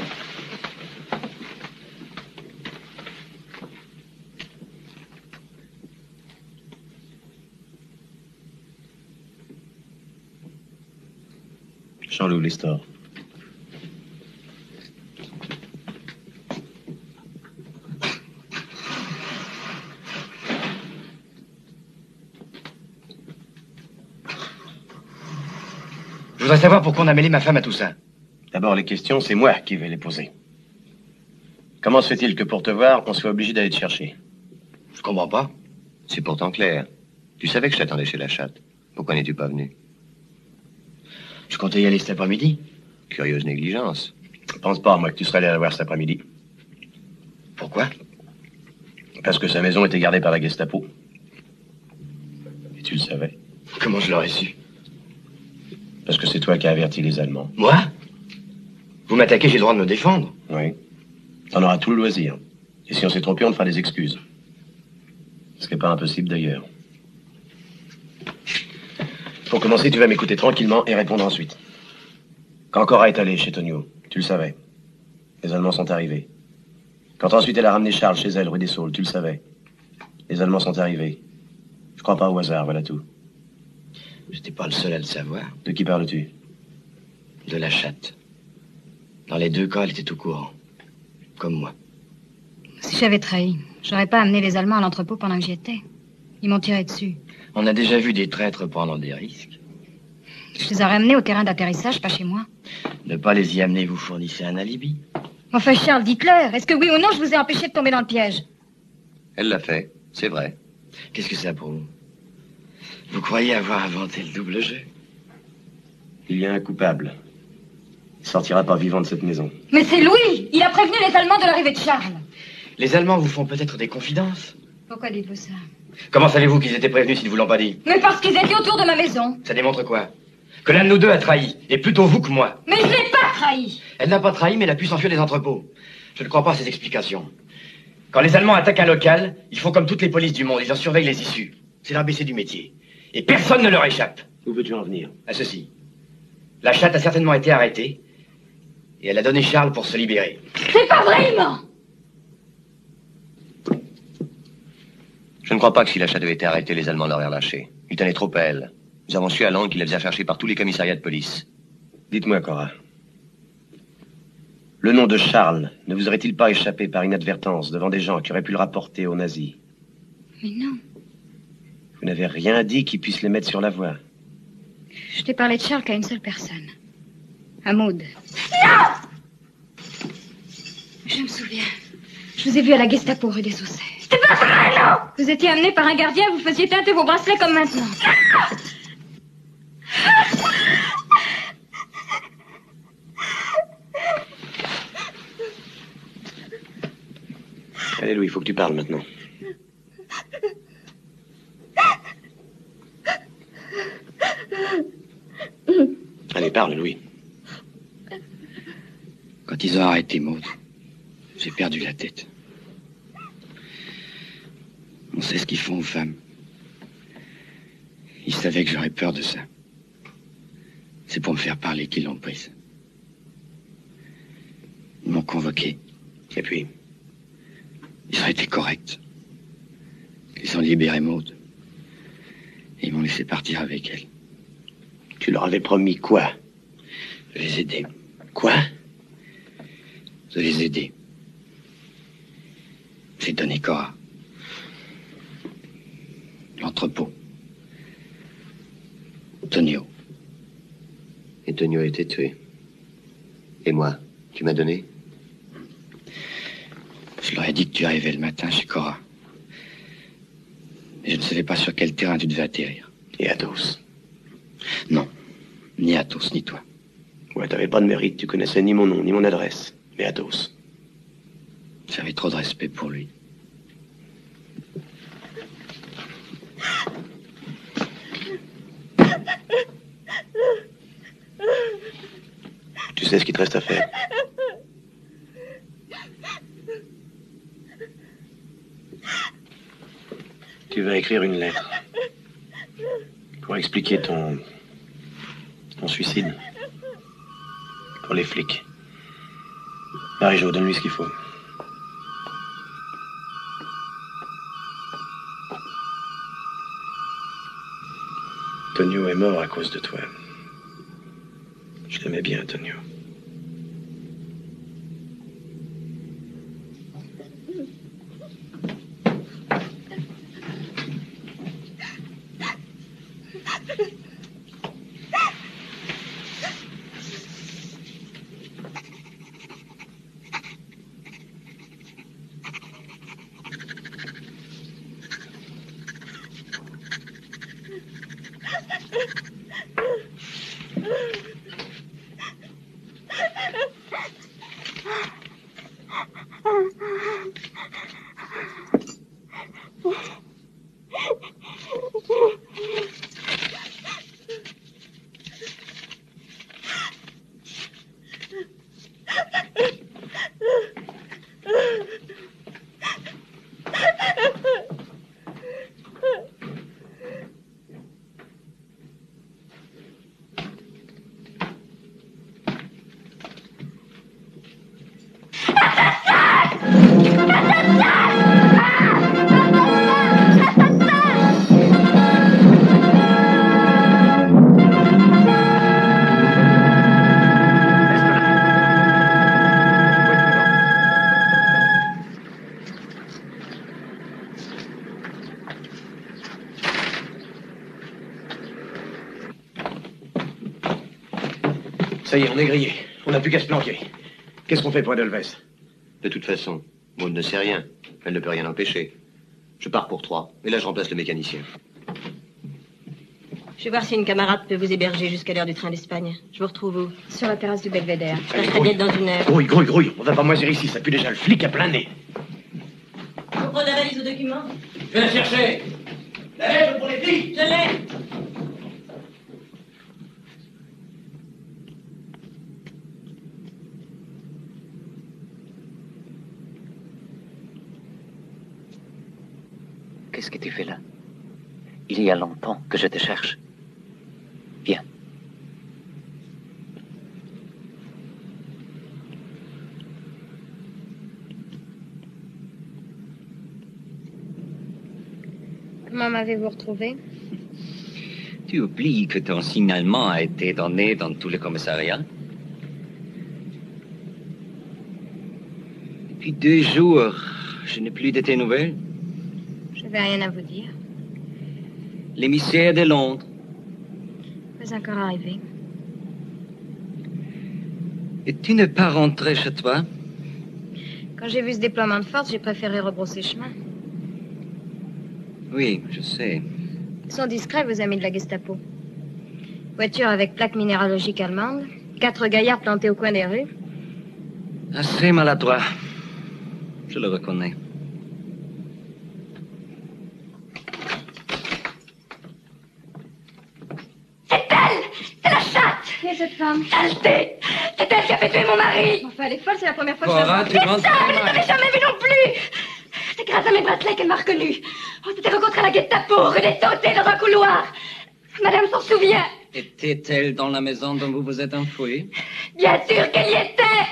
Jean-Loup Lestor. Je voudrais savoir pourquoi on a mêlé ma femme à tout ça. D'abord, les questions, c'est moi qui vais les poser. Comment se fait-il que pour te voir, on soit obligé d'aller te chercher? Je comprends pas. C'est pourtant clair. Tu savais que je t'attendais chez la chatte. Pourquoi n'es-tu pas venu? Je comptais y aller cet après-midi. Curieuse négligence. Je pense pas, moi, que tu serais allé la voir cet après-midi. Pourquoi? Parce que sa maison était gardée par la Gestapo. Et tu le savais. Comment je l'aurais su? Parce que c'est toi qui as averti les Allemands. Moi? Vous m'attaquez, j'ai le droit de me défendre. Oui. T'en auras tout le loisir. Et si on s'est trompé, on te fera des excuses. Ce qui n'est pas impossible d'ailleurs. Pour commencer, tu vas m'écouter tranquillement et répondre ensuite. Quand Cora est allée chez Tonio, tu le savais. Les Allemands sont arrivés. Quand ensuite elle a ramené Charles chez elle, rue des Saules, tu le savais. Les Allemands sont arrivés. Je crois pas au hasard, voilà tout. J'étais pas le seul à le savoir. De qui parles-tu? De la chatte. Dans les deux cas, elle était au courant. Comme moi. Si j'avais trahi, j'aurais pas amené les Allemands à l'entrepôt pendant que j'y étais. Ils m'ont tiré dessus. On a déjà vu des traîtres prendre des risques. Je les aurais amenés au terrain d'atterrissage, pas chez moi. Ne pas les y amener vous fournissait un alibi. Enfin, Charles, dites-leur. Est-ce que oui ou non, je vous ai empêché de tomber dans le piège? Elle l'a fait, c'est vrai. Qu'est-ce que ça prouve? Vous croyez avoir inventé le double jeu? Il y a un coupable. Il sortira pas vivant de cette maison. Mais c'est Louis! Il a prévenu les Allemands de l'arrivée de Charles. Les Allemands vous font peut-être des confidences. Pourquoi dites-vous ça? Comment savez-vous qu'ils étaient prévenus s'ils ne vous l'ont pas dit? Mais parce qu'ils étaient autour de ma maison. Ça démontre quoi? Que l'un de nous deux a trahi, et plutôt vous que moi. Mais je l'ai pas trahi! Elle n'a pas trahi, mais elle a pu s'enfuir des entrepôts. Je ne crois pas à ces explications. Quand les Allemands attaquent un local, ils font comme toutes les polices du monde, ils en surveillent les issues. C'est l'ABC du métier. Et personne ne leur échappe. Où veux-tu en venir? À ceci. La chatte a certainement été arrêtée, et elle a donné Charles pour se libérer. C'est pas vraiment! Je ne crois pas que si la chatte avait été arrêtée, les Allemands l'auraient relâchée. Il tenait trop à elle. Nous avons su à Londres qu'il la faisait chercher par tous les commissariats de police. Dites-moi, Cora. Le nom de Charles ne vous aurait-il pas échappé par inadvertance devant des gens qui auraient pu le rapporter aux nazis? Mais non. Vous n'avez rien dit qui puisse les mettre sur la voie. Je t'ai parlé de Charles qu'à une seule personne. À Maud. Non! Je me souviens. Je vous ai vu à la Gestapo rue des Saussets. C'est pas vrai, non! Vous étiez amené par un gardien, vous faisiez teinter vos bracelets comme maintenant. Allez, Louis, il faut que tu parles maintenant. Allez, parle, Louis. Quand ils ont arrêté Maud, j'ai perdu la tête. On sait ce qu'ils font aux femmes. Ils savaient que j'aurais peur de ça. C'est pour me faire parler qu'ils l'ont prise. Ils m'ont convoqué. Et puis? Ils ont été corrects. Ils ont libéré Maud. Et ils m'ont laissé partir avec elle. Tu leur avais promis quoi? De les aider. Quoi? De les aider. J'ai donné Cora. L'entrepôt. Tonio. Et Tonio a été tué. Et moi, tu m'as donné? Je leur ai dit que tu arrivais le matin chez Cora. Mais je ne savais pas sur quel terrain tu devais atterrir. Et Athos? Non. Ni Athos, ni toi. Ouais, t'avais pas de mérite. Tu connaissais ni mon nom, ni mon adresse. Mais Athos. J'avais trop de respect pour lui. Tu sais ce qu'il te reste à faire? Tu vas écrire une lettre pour expliquer ton suicide pour les flics. Marie-Jo, donne-lui ce qu'il faut. Tonio est mort à cause de toi. Je l'aimais bien, Tonio. Ça y est, on est grillé. On n'a plus qu'à se planquer. Qu'est-ce qu'on fait pour Edelweiss? De toute façon, Maud ne sait rien. Elle ne peut rien empêcher. Je pars pour 3. Et là, je remplace le mécanicien. Je vais voir si une camarade peut vous héberger jusqu'à l'heure du train d'Espagne. Je vous retrouve où? Sur la terrasse du Belvédère. Je passerai bien dans 1 heure. Grouille. On va pas moisir ici. Ça pue déjà le flic à plein nez. Vous prenez la valise aux documents? Je vais la chercher. La lettre pour les filles. Je l'ai. Qu'est-ce que tu fais là? Il y a longtemps que je te cherche. Viens. Comment m'avez-vous retrouvé? Tu oublies que ton signalement a été donné dans tout le commissariat? Depuis 2 jours, je n'ai plus de tes nouvelles. Je n'avais rien à vous dire. L'émissaire de Londres. Pas encore arrivé. Et tu n'es pas rentré chez toi? Quand j'ai vu ce déploiement de force, j'ai préféré rebrousser chemin. Oui, je sais. Ils sont discrets, vos amis de la Gestapo. Voiture avec plaque minéralogique allemande, 4 gaillards plantés au coin des rues. Assez maladroit. Je le reconnais. C'est la chatte! Qui est cette femme? Saleté! C'est elle qui a fait tuer mon mari! Enfin, elle est folle, c'est la première fois que Cora, je tu la penses C'est ça, mais je ne l'avais jamais vu non plus! C'est grâce à mes bracelets qu'elle m'a reconnue. On s'était rencontrés à la Gestapo, rue des Sautés, dans un couloir. Madame s'en souvient. Était-elle dans la maison dont vous vous êtes enfui? Bien sûr qu'elle y était!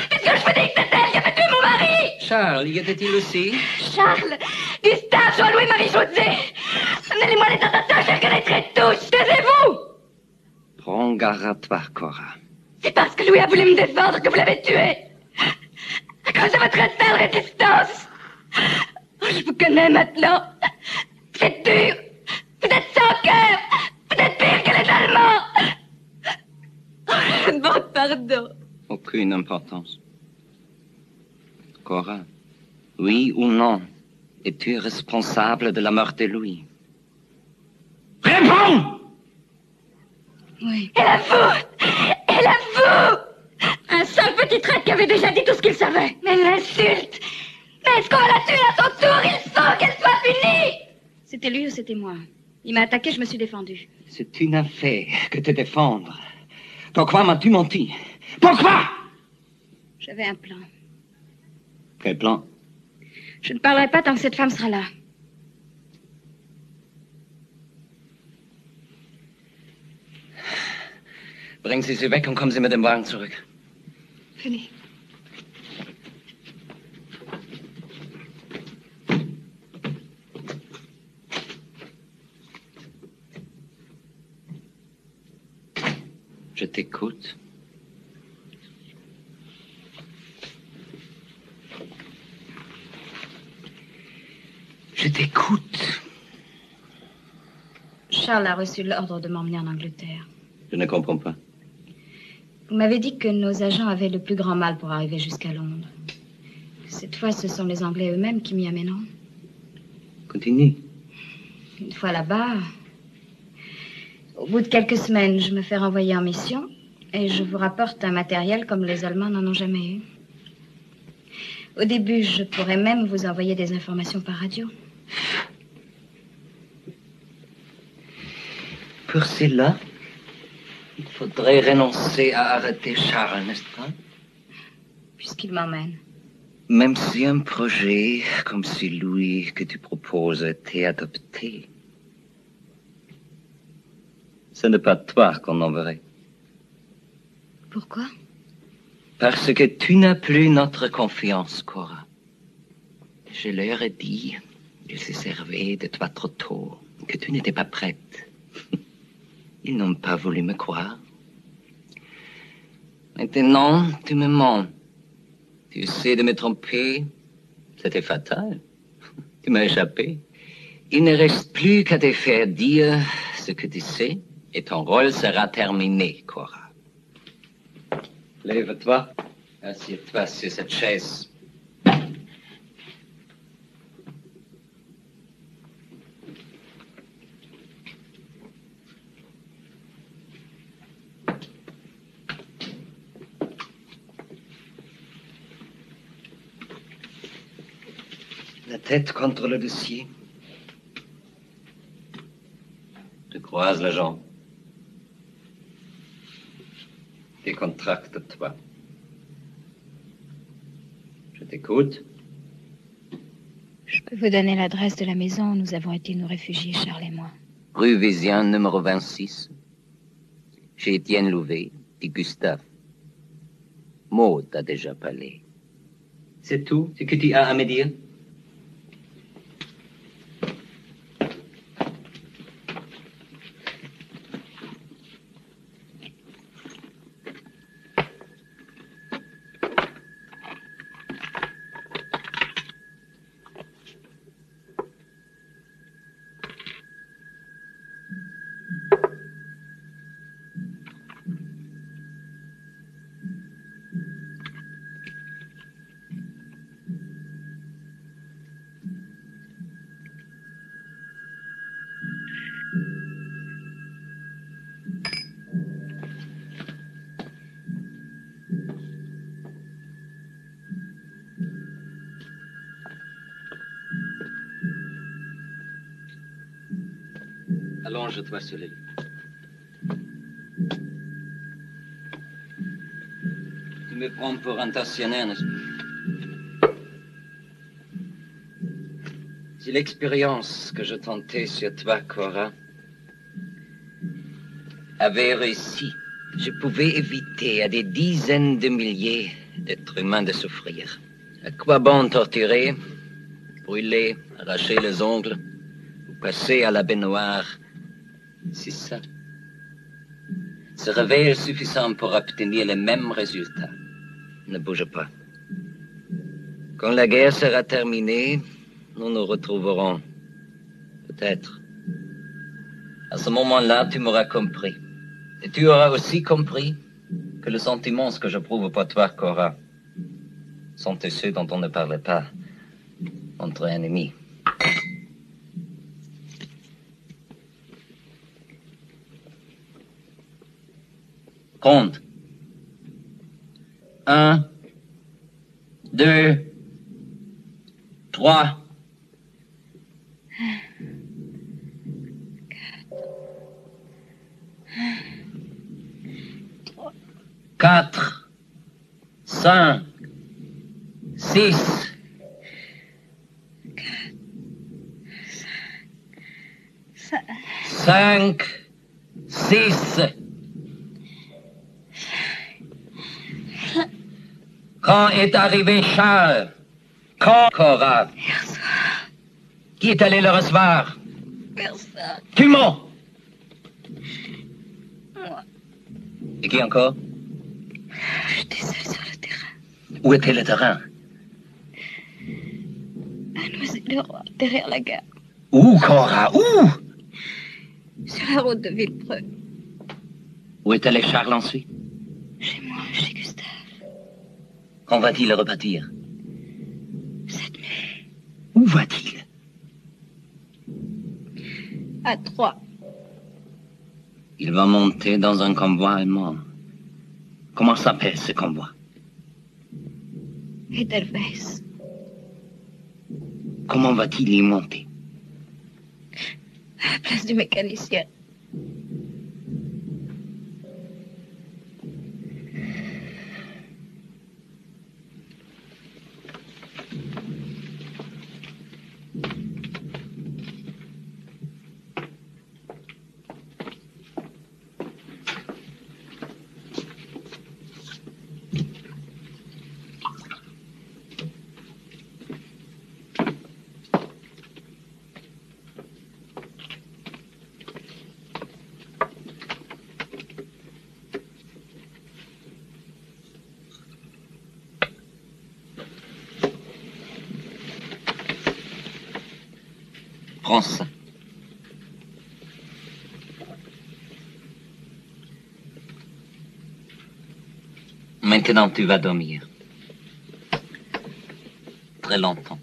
Puisque je vous dis que c'est elle qui a fait tuer mon mari! Charles, y était-il aussi? Charles, Gustave, Jean-Louis, Marie-Josée. Amenez-moi les assassins, je les reconnaîtrai tous. Taisez-vous! Prends garde à toi, Cora. C'est parce que Louis a voulu me défendre que vous l'avez tué. À cause de votre seule résistance. Oh, je vous connais maintenant. Vous êtes dur. Vous êtes sans cœur. Vous êtes pire que les Allemands. Oh, je ne demande pardon. Aucune importance. Cora, oui ou non, es-tu responsable de la mort de Louis? Réponds! Oui. Et la vous! Et la vous! Un seul petit traître qui avait déjà dit tout ce qu'il savait. Mais l'insulte! Mais est-ce qu'on va la tuer à son tour? Il faut qu'elle soit punie! C'était lui ou c'était moi? Il m'a attaqué, je me suis défendue. C'est une affaire que te défendre. Pourquoi m'as-tu menti? Pourquoi? J'avais un plan. Quel plan? Je ne parlerai pas tant que cette femme sera là. Bring sie weg und kommen Sie mit dem Wagen zurück. Venez. Je t'écoute. Je t'écoute. Charles a reçu l'ordre de m'emmener en Angleterre. Je ne comprends pas. Vous m'avez dit que nos agents avaient le plus grand mal pour arriver jusqu'à Londres. Cette fois, ce sont les Anglais eux-mêmes qui m'y amèneront. Continue. Une fois là-bas, au bout de quelques semaines, je me fais renvoyer en mission et je vous rapporte un matériel comme les Allemands n'en ont jamais eu. Au début, je pourrais même vous envoyer des informations par radio. Pour cela, il faudrait renoncer à arrêter Charles, n'est-ce pas? Puisqu'il m'emmène. Même si un projet comme celui que tu proposes t'est adopté, ce n'est pas toi qu'on enverrait. Pourquoi? Parce que tu n'as plus notre confiance, Cora. Je leur ai dit, ils se servaient de toi trop tôt, que tu n'étais pas prête. Ils n'ont pas voulu me croire. Maintenant, tu me mens. Tu essaies de me tromper. C'était fatal. Tu m'as échappé. Il ne reste plus qu'à te faire dire ce que tu sais, et ton rôle sera terminé, Cora. Lève-toi. Assieds-toi sur cette chaise. La tête contre le dossier. Tu croises la jambe. Décontracte-toi. Je t'écoute. Je peux vous donner l'adresse de la maison où nous avons été nous réfugier, Charles et moi. Rue Vézien, numéro 26. Chez Étienne Louvet, dit Gustave. Maud t'a déjà parlé. C'est tout ce que tu as à me dire? Allonge-toi sur le lit. Tu me prends pour un tassionnaire, n'est-ce pas? Si l'expérience que je tentais sur toi, Cora, avait réussi, je pouvais éviter à des dizaines de milliers d'êtres humains de souffrir. À quoi bon torturer, brûler, arracher les ongles, ou passer à la baignoire? C'est ça. Ce réveil est suffisant pour obtenir les mêmes résultats. Ne bouge pas. Quand la guerre sera terminée, nous nous retrouverons. Peut-être. À ce moment-là, tu m'auras compris. Et tu auras aussi compris que les sentiments que je prouve pour toi, Cora, sont ceux dont on ne parlait pas entre ennemis. Compte. 1, 2, 3. 4, 5, 6. 5, 6. Quand est arrivé Charles? Quand, Cora? Qui est allé le recevoir? Personne. Tu mens. Moi. Et qui encore? J'étais seule sur le terrain. Où était le terrain? À Noisy-le-Roi, derrière la gare. Où, Cora? Où? Sur la route de Villepreux. Où est allé Charles ensuite? Chez moi, chez Gustave. Quand va-t-il repartir? Cette nuit. Où va-t-il? À 3. Il va monter dans un convoi allemand. Comment s'appelle ce convoi? Edelweiss. Comment va-t-il y monter? À la place du mécanicien. Prends ça. Maintenant, tu vas dormir. Très longtemps.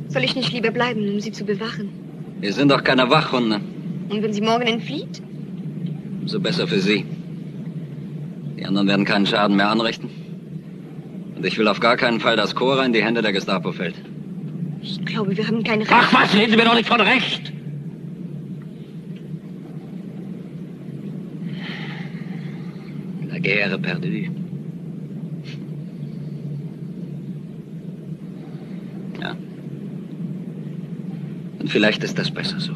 Soll ich nicht lieber bleiben, um Sie zu bewachen? Wir sind doch keine Wachhunde. Und wenn sie morgen entflieht? So besser für Sie. Die anderen werden keinen Schaden mehr anrichten. Und ich will auf gar keinen Fall, dass Cora in die Hände der Gestapo fällt. Ich glaube, wir haben kein Recht. Ach was, reden Sie mir doch nicht von Recht! La guerre perdue. Ja. Und vielleicht ist das besser so.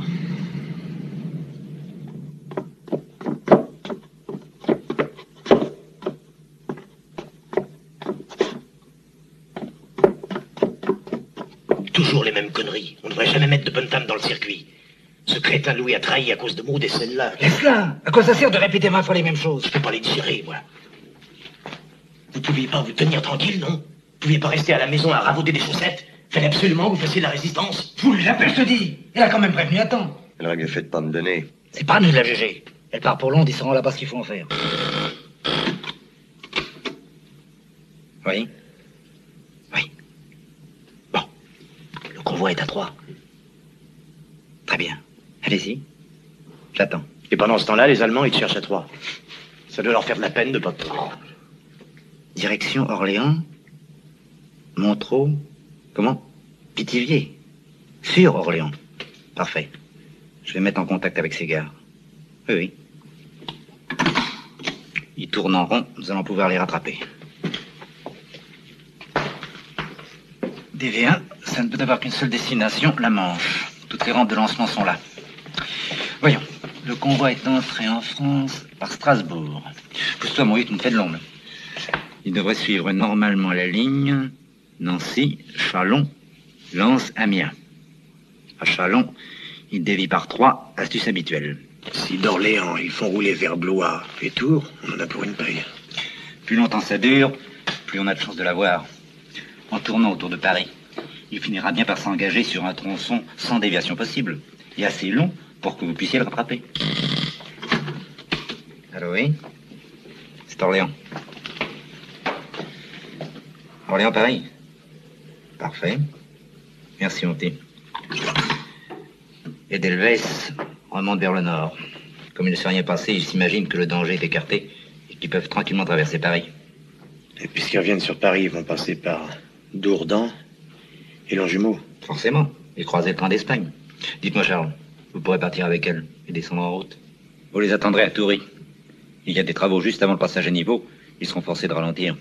Toujours les mêmes conneries. On ne devrait jamais mettre de bonnes femmes dans le circuit. Ce crétin Louis a trahi à cause de Maud et celle-là. Laisse-la. À quoi ça sert de répéter 20 fois les mêmes choses? Je peux pas les digérer, moi. Vous pouviez pas vous tenir tranquille, non? Vous pouviez pas rester à la maison à ravauder des chaussettes? Fallait absolument que vous fassiez de la résistance. Fous la paix, je te dis. Elle a quand même prévenu à temps. Elle aurait bien fait de pas me donner. C'est pas à nous de la juger. Elle part pour Londres, ils sauront là-bas ce qu'il faut en faire. Oui? Oui. Bon. Le convoi est à 3. Très bien. Allez-y. J'attends. Et pendant ce temps-là, les Allemands, ils te cherchent à 3. Ça doit leur faire de la peine de pas te prendre. Direction Orléans. Montreux. Comment? Pithiviers. Sur Orléans. Parfait. Je vais mettre en contact avec ces gars. Oui, oui. Ils tournent en rond, nous allons pouvoir les rattraper. DV1, ça ne peut avoir qu'une seule destination, la Manche. Toutes les rampes de lancement sont là. Voyons, le convoi est entré en France par Strasbourg. Pousse-toi, mon tu me fais de l'ombre. Il devrait suivre normalement la ligne Nancy, Châlons, Lens, Amiens. À Châlons, il dévie par 3, astuce habituelle. Si d'Orléans, ils font rouler vers Blois et Tours, on en a pour une paye. Plus longtemps ça dure, plus on a de chances de l'avoir. En tournant autour de Paris, il finira bien par s'engager sur un tronçon sans déviation possible, et assez long pour que vous puissiez le rattraper. Allô, oui? C'est Orléans. Orléans-Paris. Parfait. Merci, mon petit. Et d'Elvès remonte vers le nord. Comme il ne s'est rien passé, ils s'imaginent que le danger est écarté et qu'ils peuvent tranquillement traverser Paris. Et puisqu'ils reviennent sur Paris, ils vont passer par Dourdan et Longjumeau. Forcément. Et croiser le train d'Espagne. Dites-moi, Charles, vous pourrez partir avec elle et descendre en route. Vous les attendrez à Toury. Il y a des travaux juste avant le passage à niveau. Ils seront forcés de ralentir.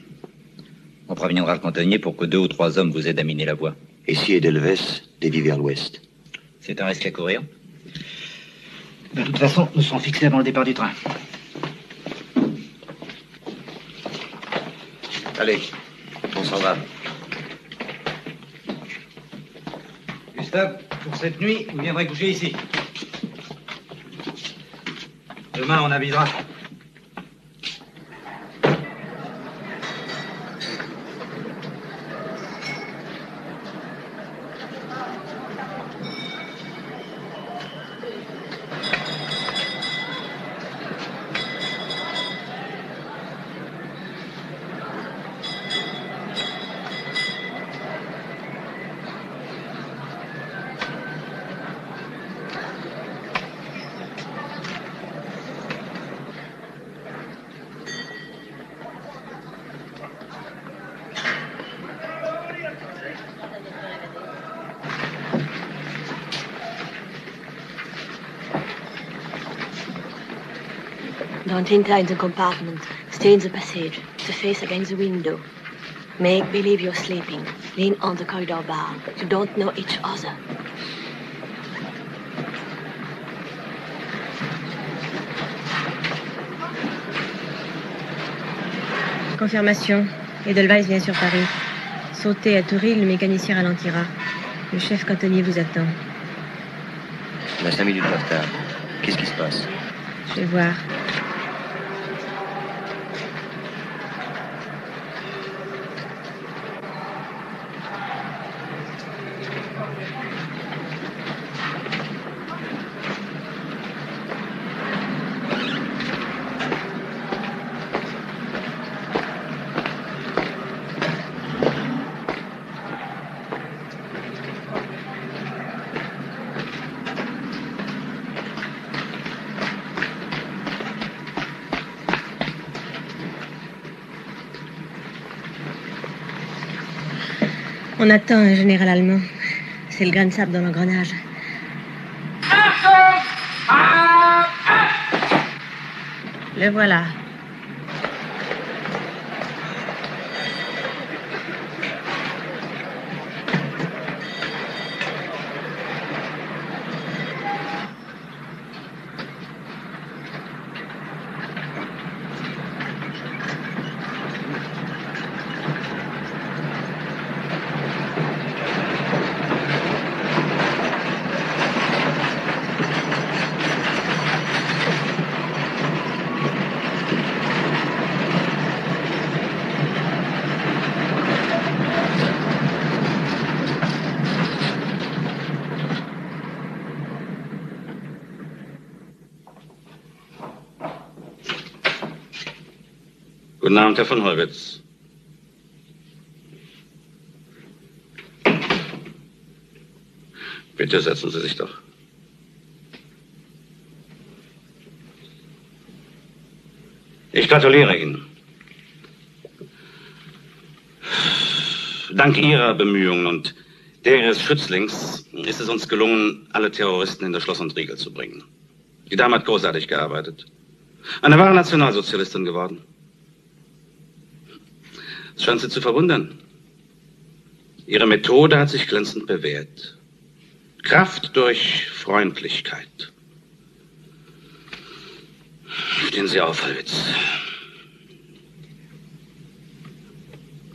On préviendra le cantonnier pour que 2 ou 3 hommes vous aident à miner la voie. Et si Edelweiss dévie vers l'ouest? C'est un risque à courir. De toute façon, nous serons fixés avant le départ du train. Allez, on s'en va. Gustave, pour cette nuit, vous viendrez coucher ici. Demain, on avisera. Don't enter in the compartment. Stay in the passage, the face against the window. Make believe you're sleeping. Lean on the corridor bar. You don't know each other. Confirmation. Edelweiss vient sur Paris. Sautez à Tourille, le mécanicien ralentira. Le chef cantonnier vous attend. On a 5 minutes de retard. Qu'est-ce qui se passe? Je vais voir. On attend un général allemand. C'est le grain de sable dans l'engrenage. Le voilà. Guten Abend, Herr von Hollwitz. Bitte setzen Sie sich doch. Ich gratuliere Ihnen. Dank Ihrer Bemühungen und der Ihres Schützlings ist es uns gelungen, alle Terroristen hinter Schloss und Riegel zu bringen. Die Dame hat großartig gearbeitet. Eine wahre Nationalsozialistin geworden. Es scheint Sie zu verwundern. Ihre Methode hat sich glänzend bewährt. Kraft durch Freundlichkeit. Stehen Sie auf, Hollwitz.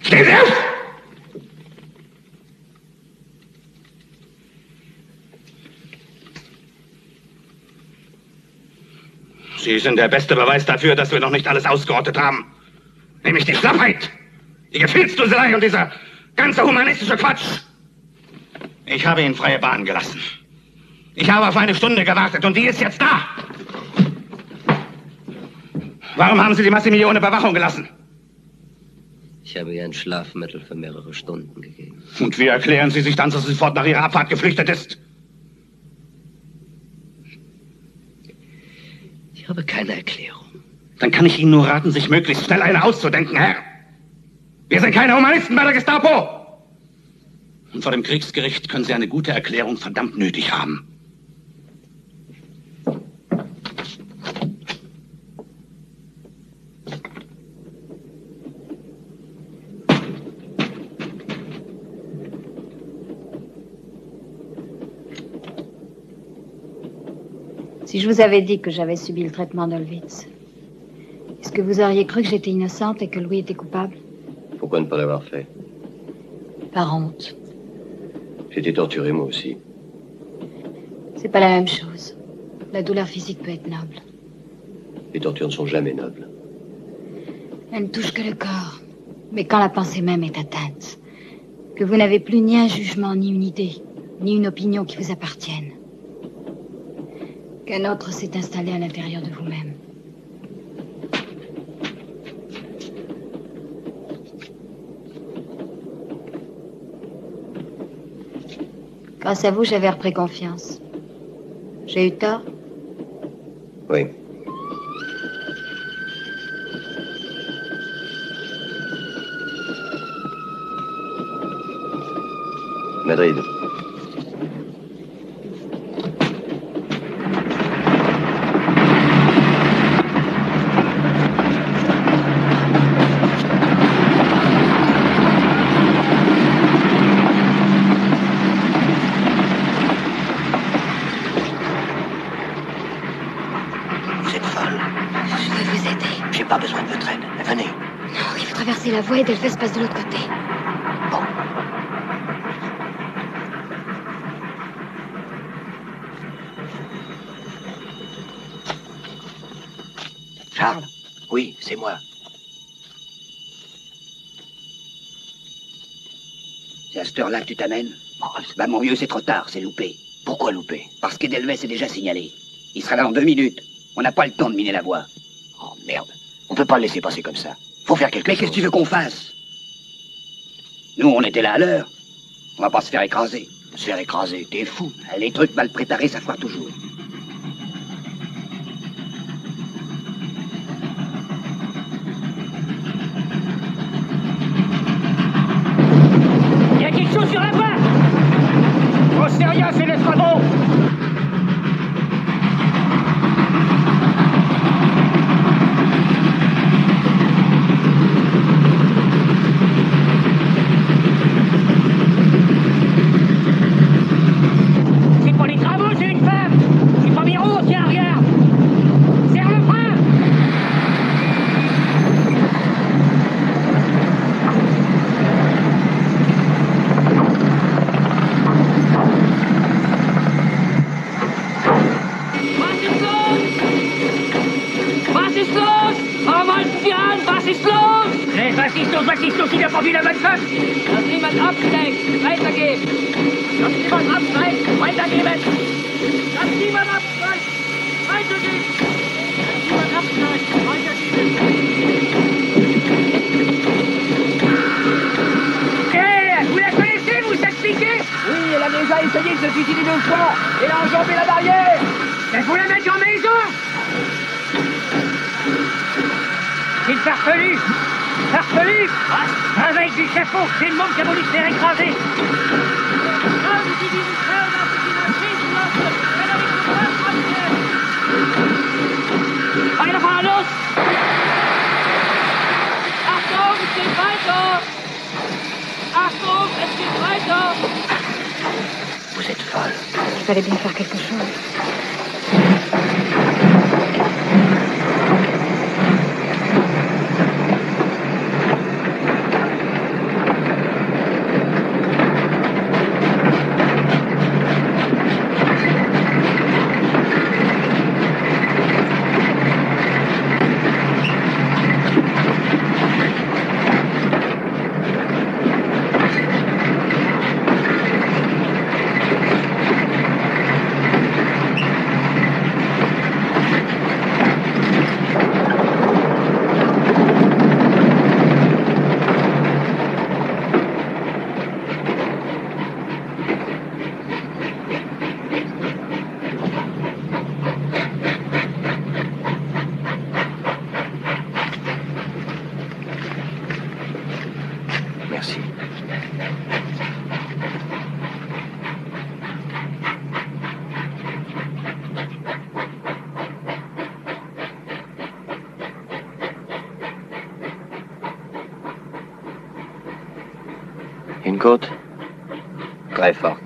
Stehen Sie auf! Sie sind der beste Beweis dafür, dass wir noch nicht alles ausgerottet haben. Nämlich die Schlappheit, die Gefühlsduselei und dieser ganze humanistische Quatsch. Ich habe Ihnen freie Bahn gelassen. Ich habe auf eine Stunde gewartet und die ist jetzt da. Warum haben Sie die Massimilian ohne Überwachung gelassen? Ich habe ihr ein Schlafmittel für mehrere Stunden gegeben. Und wie erklären Sie sich dann, dass sie sofort nach ihrer Abfahrt geflüchtet ist? Ich habe keine Erklärung. Dann kann ich Ihnen nur raten, sich möglichst schnell eine auszudenken, Herr. Wir sind keine Humanisten bei der Gestapo. Und vor dem Kriegsgericht können Sie eine gute Erklärung verdammt nötig haben. Si je vous avais dit que j'avais subi le traitement d'Olwitz, est-ce que vous auriez cru que j'étais innocente et que Louis était coupable? Pourquoi ne pas l'avoir fait? Par honte. J'ai été torturé, moi aussi. C'est pas la même chose. La douleur physique peut être noble. Les tortures ne sont jamais nobles. Elle ne touche que le corps. Mais quand la pensée même est atteinte, que vous n'avez plus ni un jugement, ni une idée, ni une opinion qui vous appartienne, qu'un autre s'est installé à l'intérieur de vous-même. Grâce à vous, j'avais repris confiance. J'ai eu tort? Oui. Madrid. me traîne. Venez. Non, il faut traverser la voie et Delphès passe de l'autre côté. Bon. Charles? Oui, c'est moi. C'est à cette heure-là que tu t'amènes? Bah, mon vieux, c'est trop tard, c'est loupé. Pourquoi loupé? Parce qu'Edelweiss est déjà signalé. Il sera là dans 2 minutes. On n'a pas le temps de miner la voie. Oh, merde. On peut pas le laisser passer comme ça. Faut faire quelque chose. Mais qu'est-ce que tu veux qu'on fasse? Nous, on était là à l'heure. On va pas se faire écraser. Se faire écraser, t'es fou. Les trucs mal préparés, ça foire toujours. Il y a quelque chose sur la voie! Oh, c'est rien, c'est l'escadron! C'est pour les travaux, j'ai une femme! Je suis pas miro, tiens, regarde! Serre le frein! Was ist los? Oh Mann, Jan, was ist los? Hey, was ist los, il a pas vu la bonne femme? Lass niemand abschlägt, weitergeben. Lass niemand abschlägt, weitergeben. Lass niemand abschlägt, weitergeben. Lass niemand abschlägt, weitergeben. Hey, vous la connaissez, vous expliquez? Oui, elle a déjà essayé de se suicider 2 fois. Elle a enjambé la barrière. Il faut la mettre en maison. C'est une farfelue! Farfelue! Avec du chapeau, c'est le monde qui a voulu se faire écraser! Allez, fahren los! Achtung, es geht weiter! Achtung, es geht weiter! Vous êtes folle. Il fallait bien faire quelque chose. Merci. Une côte? Très forte.